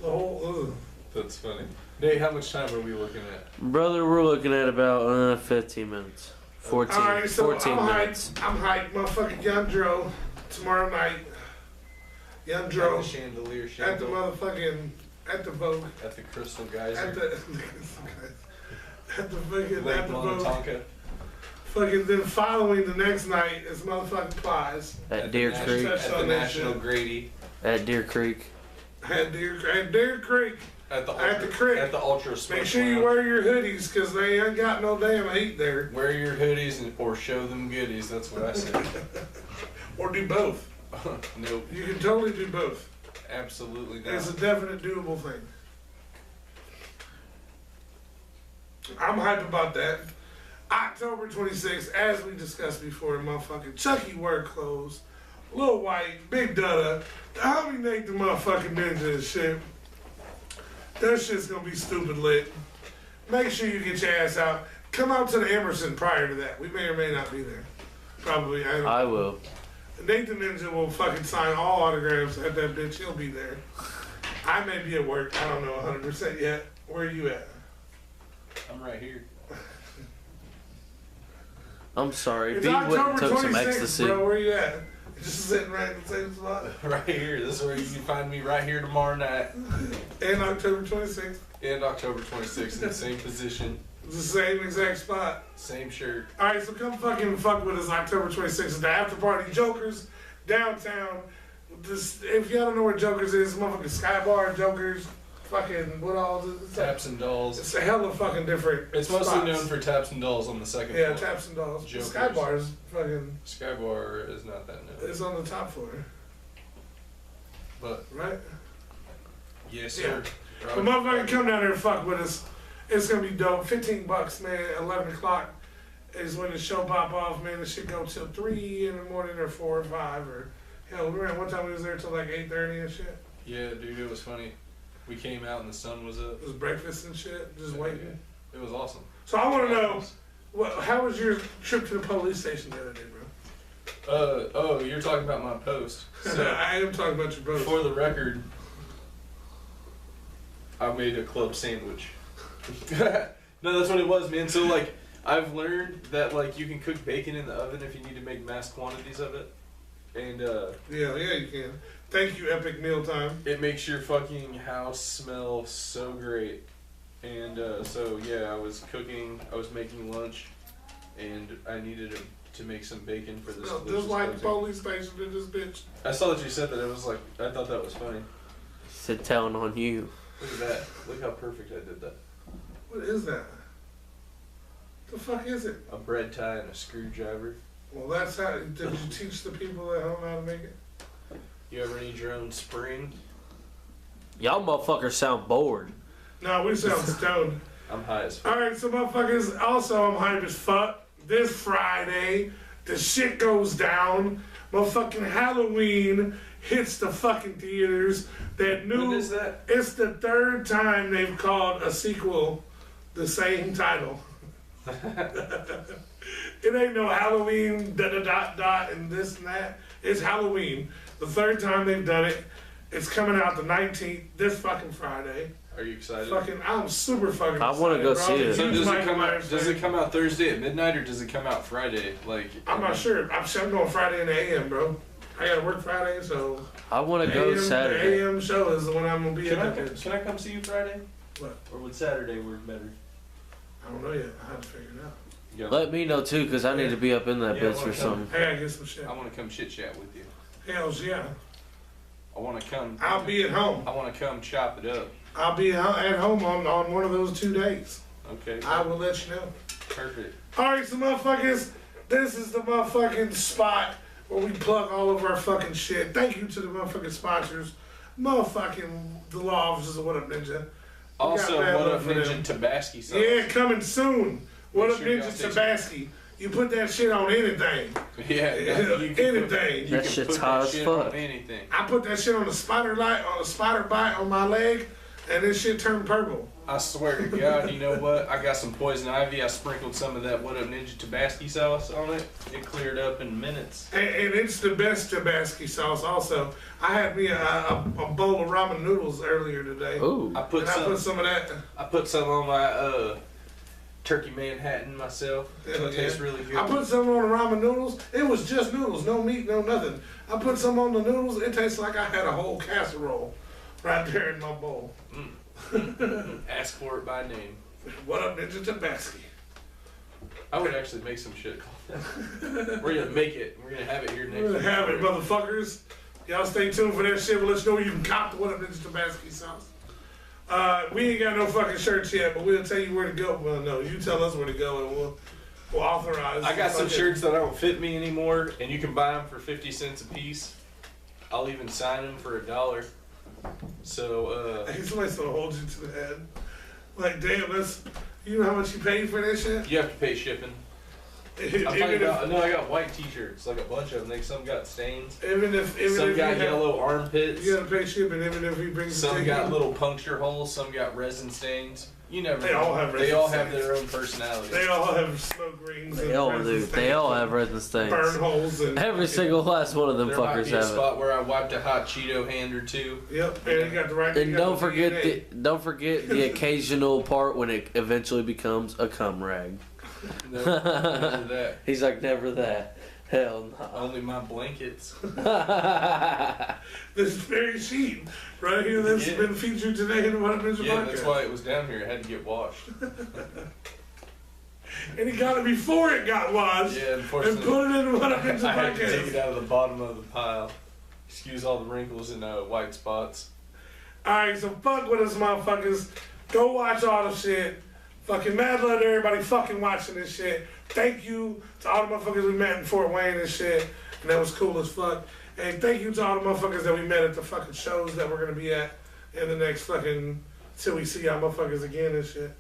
the whole. That's funny. Nate, how much time are we looking at? Brother, we're looking at about 15 minutes. 14, All right, so 14 I'm minutes. hyped. I'm hyped. Motherfucking Young Dro tomorrow night. Young At Dro the chandelier at the chandelier. motherfucking at the Vogue At the Crystal at Geyser. the at the fucking Lake at the Vogue. Minnetonka. Fucking then following the next night is motherfucking Plies At Deer the Creek. Touched At on the that National shit. Grady. At Deer Creek. at Deer Creek. At the At the creek. At the Ultra Smoke Make sure you Lounge. wear your hoodies because they ain't got no damn heat there. Wear your hoodies or show them goodies. That's what I said. Or do both. Nope. You can totally do both. Absolutely It's a not. definite doable thing. I'm hype about that. October 26th, as we discussed before, motherfucking Chucky work clothes, Lil White, Big Dutta, the homie Nate the motherfucking ninja and shit. That shit's gonna be stupid lit. Make sure you get your ass out. Come out to the Emerson prior to that. We may or may not be there. Probably. I don't I will. Nate the Ninja will fucking sign all autographs at that bitch. He'll be there. I may be at work. I don't know 100% yet. Where are you at? I'm right here. I'm sorry. It's B went and October took some 26th, ecstasy. bro. Where you at? Just sitting right in the same spot. Right here. This is where you can find me right here tomorrow night. And October 26th. And October 26th in the same position. It's the same exact spot. Same shirt. Alright, so come fucking fuck with us October 26th at the after party Jokers downtown. This, if y'all don't know where Jokers is, motherfucking Sky Bar Jokers. fucking, what all is it? Taps and Dolls. It's a hell of fucking different It's mostly spots. known for Taps and Dolls on the second Yeah, floor. Taps and Dolls. Jokers. Sky Bar is fucking, Sky Bar is not that known. it's on the top floor, But, right? yes, sir. But motherfucker, come down there and fuck with us. It's gonna be dope. $15, man. 11 o'clock is when the show pop off, man. The shit go till 3 in the morning or 4 or 5 or hell. We remember one time we was there till like 8:30 and shit. Yeah, dude, it was funny. We came out and the sun was up. It was breakfast and shit, just waiting. It was awesome. So I want to know, how was your trip to the police station the other day, bro? Oh, you're talking about my post. So, I am talking about your brother. for the record, I made a club sandwich. No, that's what it was, man. So, like, I've learned that, like, you can cook bacon in the oven if you need to make mass quantities of it. And, Yeah, you can. Thank you, Epic Mealtime. it makes your fucking house smell so great. And, so, yeah, I was making lunch, and I needed to make some bacon for this Just delicious like the protein. police station in this bitch. I saw that you said that. It was like, I thought that was funny. Sit down on you. Look at that. Look how perfect I did that. What is that? The fuck is it? A bread tie and a screwdriver. Well, that's how. Did you teach the people at home how to make it? You ever need your own spring? Y'all motherfuckers sound bored. No, we sound stoned. I'm high as fuck. All right, so motherfuckers. Also, I'm hype as fuck. This Friday, the shit goes down. Motherfucking Halloween hits the fucking theaters. That new. When is that? It's the third time they've called a sequel the same title. It ain't no Halloween and this and that. It's Halloween. The third time they've done it. It's coming out the 19th, this fucking Friday. Are you excited? I'm super fucking I wanna excited, go bro. see I'm a it. So huge does it Michael come out? Myers Does fan. it come out Thursday at midnight or does it come out Friday? Like I'm not sure. I'm going Friday in the AM, bro. I gotta work Friday, so I want to go the Saturday. AM show is the one I'm gonna be Can at. I come see you Friday? What? Or would Saturday work better? I don't know yet. I have to figure it out. Yeah. Let me know too, cause I need to be up in that Yeah, bitch wanna for come. something. I gotta get some shit. I want to come chit chat with you. Hells yeah. I want to come. I'll be at home. I want to come chop it up. I'll be at home on one of those 2 days. Okay. I will let you know. Perfect. Alright, so motherfuckers, this is the motherfucking spot where we plug all of our fucking shit. Thank you to the motherfucking sponsors. Motherfucking the Law Offices of What Up Ninja. Also, mad what love up, for Ninja them. Tabasco sauce? Yeah, coming soon. What Up Make sure y'all Ninja stay Tabasco. You put that shit on anything. Yeah. You can Anything. You That can shit's put hot that as shit fuck. on anything. I put that shit on a spider bite on my leg, and this shit turned purple. I swear to God, you know what? I got some poison ivy. I sprinkled some of that What Up Ninja Tabasco sauce on it. It cleared up in minutes. And it's the best Tabasco sauce also. I had me a bowl of ramen noodles earlier today. Ooh. I put And I some. put some of that. I put some on my turkey Manhattan myself. Hell It yeah. tastes really good. I put some on the ramen noodles. It was just noodles, no meat, no nothing. I put some on the noodles. It tastes like I had a whole casserole right there in my bowl. Ask for it by name. What Up Ninja Tabasco? I would actually make some shit called that. We're gonna make it. We're gonna have it here next We're week. gonna have it, motherfuckers. Y'all stay tuned for that shit. We'll let you know where you can cop the What Up Ninja Tabasco sauce. We ain't got no fucking shirts yet, but we'll tell you where to go. Well, no, you tell us where to go, and we'll authorize. I got some fucking- shirts that don't fit me anymore, and you can buy them for 50 cents a piece. I'll even sign them for $1. So, Hey, somebody's gonna hold you to the head. Like, damn, you know how much you paid for that shit? you have to pay shipping. I'm talking about, no, I got white t-shirts, like a bunch of them. Some got stains. Even if Some you got have- yellow armpits. You gotta pay shipping, even if he brings the Some ticket. got little puncture holes. Some got resin stains. You never They know. all have They resin all have stains. their own personality. They all have smoke rings. They and all resin do. stains They all and have resin stains. burn holes and Every single last one of them There might fuckers be a have it. spot where I wiped a hot Cheeto hand or two. Yep, and you got the right. And you got don't the forget DNA. don't forget the occasional part when it eventually becomes a cum rag. No, never that. He's like, never that. Hell no. Only my blankets. This very sheet right here that's Yeah. been featured today in the What Up Ninja Yeah, podcast. that's why it was down here. It had to get washed. And he got it before it got washed. Yeah, And unfortunately, put it in the What Up Ninja I had to take podcast. it out of the bottom of the pile. Excuse all the wrinkles and white spots. Alright, so fuck with us, motherfuckers. Go watch all the shit. Fucking mad love to everybody fucking watching this shit. Thank you to all the motherfuckers we met in Fort Wayne and shit. And that was cool as fuck. And thank you to all the motherfuckers that we met at the fucking shows that we're gonna be at in the next fucking, till we see y'all motherfuckers again and shit.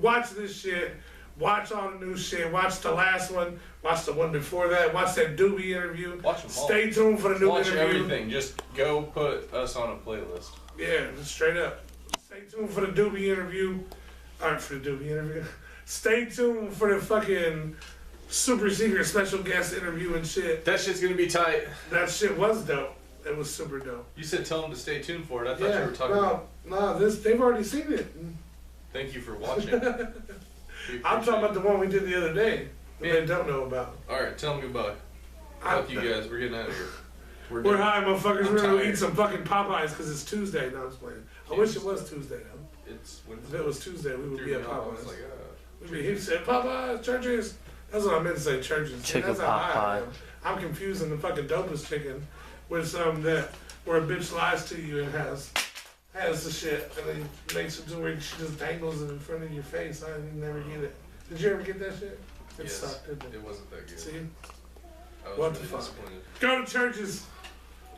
Watch this shit. Watch all the new shit. Watch the last one. Watch the one before that. Watch that Doobie interview. Watch them all. Stay tuned for the new Watch interview. everything. Just go put us on a playlist. Yeah, just straight up. Stay tuned for the Doobie interview. Alright, for the Doobie interview. Stay tuned for the fucking super secret special guest interview and shit. That shit's gonna be tight. That shit was dope. It was super dope. You said tell them to stay tuned for it. I thought you were talking about. They've already seen it. Thank you for watching. I'm talking about the one we did the other day that they don't know about. Alright, tell them goodbye. Fuck you guys. We're getting out of here. We're high, motherfuckers. I'm We're gonna tired. eat some fucking Popeyes because it's Tuesday. No, I'm just playing. I wish it was Tuesday though. It's If it was Tuesday, we would be at Popeyes. Like, He said Popeyes, churches. That's what I meant to say, churches. Chicken That's how high I Popeye. am. I'm confusing the fucking dopest chicken with some that where a bitch lies to you and has the shit and then makes it to where she just dangles it in front of your face. I didn't never get it. Did you ever get that shit? It yes, sucked, didn't it? it wasn't that good. See? I was What really the fuck? disappointed. Go to churches.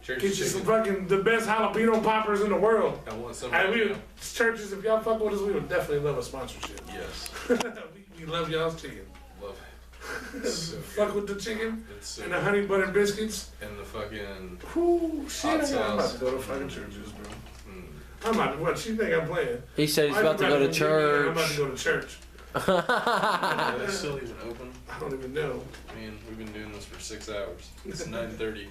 Church Get you chicken. some fucking the best jalapeno poppers in the world. I want some. And right we now. churches, if y'all fuck with us, we would definitely love a sponsorship. Yes. we love y'all's chicken. Love it. It's so Fuck good. with the chicken It's so and the good. honey butter biscuits. And the fucking. Whoo, shit, Hot I'm about sauce. to go to fucking churches, bro. Mm. I'm about to, what, she think I'm playing? He said he's I'm about to go to give me that, I'm about to church. go to church. Are they still even open? I don't even know. I mean, we've been doing this for 6 hours. It's 9:30.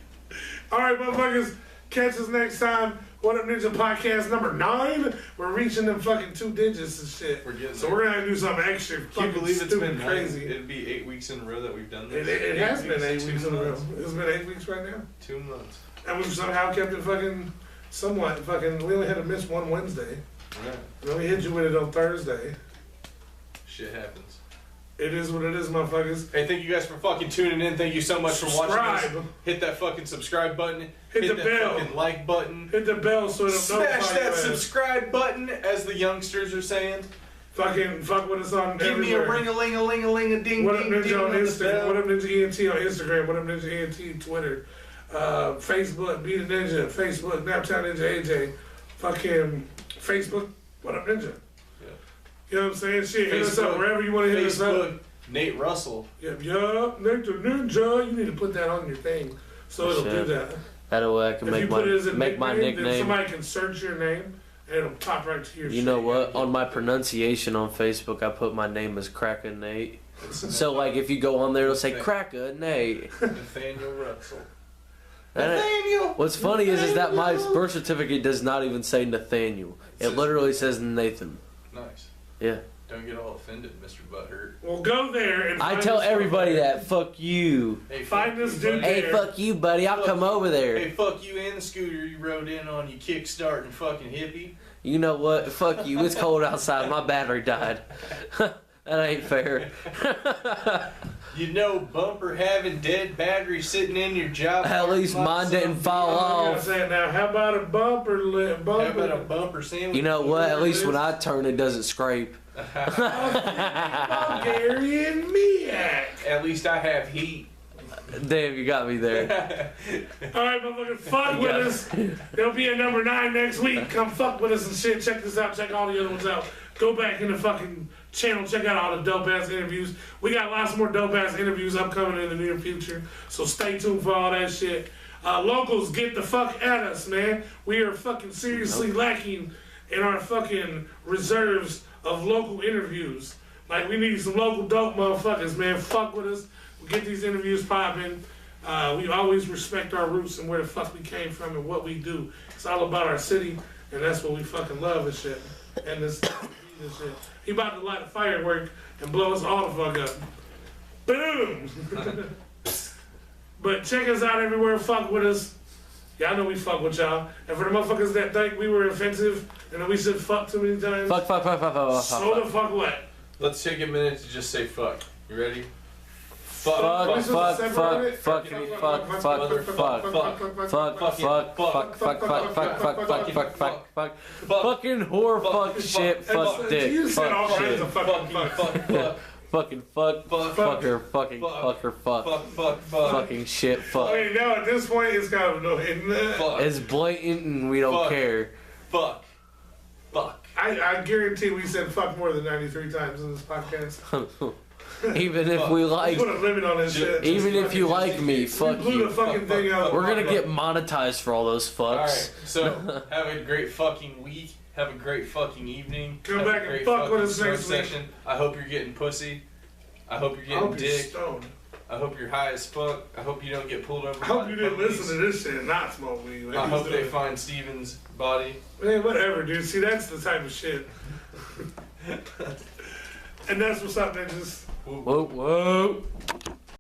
Alright, motherfuckers, catch us next time. What Up Ninja Podcast number 9. We're reaching them fucking 2 digits and shit. We're getting So there. we're gonna do something extra Can you fucking believe it's stupid been crazy. It'd be 8 weeks in a row that we've done It, this. it has been 8 weeks 2 in a row. months. It's been 8 weeks right now. 2 months. And we've somehow kept it fucking somewhat fucking. We only had to miss one Wednesday. Right. And then we hit you with it on Thursday. Shit happens. It is what it is, motherfuckers. Hey, thank you guys for fucking tuning in. Thank you so much for watching us. Subscribe. Hit that fucking subscribe button. Hit the that bell. fucking like button. Hit the bell so it'll Smash notify that you. subscribe button, as the youngsters are saying. Fucking fuck with us on Give me a everywhere. ring-a-ling-a-ling-a-ding, What Up ding, Ninja ding on on the Instagram. bell. What Up Ninja ENT on Instagram. What Up Ninja ENT Twitter. Facebook, Be the Ninja. Facebook, Naptown Ninja AJ. Fucking Facebook, What Up Ninja. Yeah. You know what I'm saying? Shit, hit us up Facebook, wherever you want to hit us up. Facebook, Nate Russell. Yep, Nick the Ninja. You need to put that on your thing so it'll do Shit. that. That way I can If you make put it as a my then nickname. somebody can search your name and it'll pop right to your You shit. know what? On my pronunciation on Facebook, I put my name as Cracker Nate. So like, if you go on there, it'll say Cracker Nate. Nathaniel Russell. That ain't- Nathaniel! What's funny is that my birth certificate does not even say Nathaniel. It literally says Nathan. Nice. Yeah. Don't get all offended, Mr. Butthurt. Well, go there and I find tell us everybody on- that. Fuck you. Hey, Find fuck this you, dude buddy. Hey, there. fuck you, buddy. I'll come over Hey, there. fuck you and the scooter you rode in on, you kickstarting fucking hippie. You know what? Fuck you. It's cold outside. My battery died. That ain't fair. You know, bumper having dead battery sitting in your job. At least mine didn't fall I gotta off. say it now. How about a bumper lip? How Bumper. about a bumper sandwich? You know what? At least when I turn, it doesn't scrape. Bulgarian Miak. At least I have heat. Damn, you got me there. All right, motherfucker, fuck with us. There'll be a number 9 next week. Come fuck with us and shit. Check this out. Check all the other ones out. Go back in the fucking channel. Check out all the dope ass interviews. We got lots more dope ass interviews upcoming in the near future. So stay tuned for all that shit. Locals, get the fuck at us, man. We are fucking seriously lacking in our fucking reserves of local interviews. Like, we need some local dope motherfuckers, man. Fuck with us. We'll get these interviews popping. We always respect our roots and where the fuck we came from and what we do. It's all about our city, and that's what we fucking love and shit. And this shit. He about to light a firework and blow us all the fuck up. Boom! But check us out everywhere. Fuck with us. Y'all know we fuck with y'all. And for the motherfuckers that think we were offensive and that we said fuck too many times, Fuck. so the fuck what? Let's take a minute to just say fuck. You ready? Fucking whore, fuck, shit, fuck, dick, You said all fuck, kinds shit. of fucking fuck. Fucking fuck, fucker, fucking fucker, fuck, fucking shit, fuck. I mean, now at this point, it's kind of annoying. It's blatant and we don't care. Fuck. I guarantee we said fuck more than 93 times in this podcast. Even if we like, Put a limit on this shit. even if you like me, fuck blew you. the fucking thing out. We're gonna get monetized for all those fucks. Alright, so have a great fucking week. Have a great fucking evening. Come have back a and great fuck with fucking us next smoke week. session. I hope you're getting pussy. I hope you're I getting hope you're dick. stoned. I hope you're high as fuck. I hope you don't get pulled over. I hope by you the didn't police. listen to this shit and not smoke weed. I hope they find Steven's body. Man, whatever, dude. See, that's the type of shit. And that's what's up, man. Just Whoa, whoa.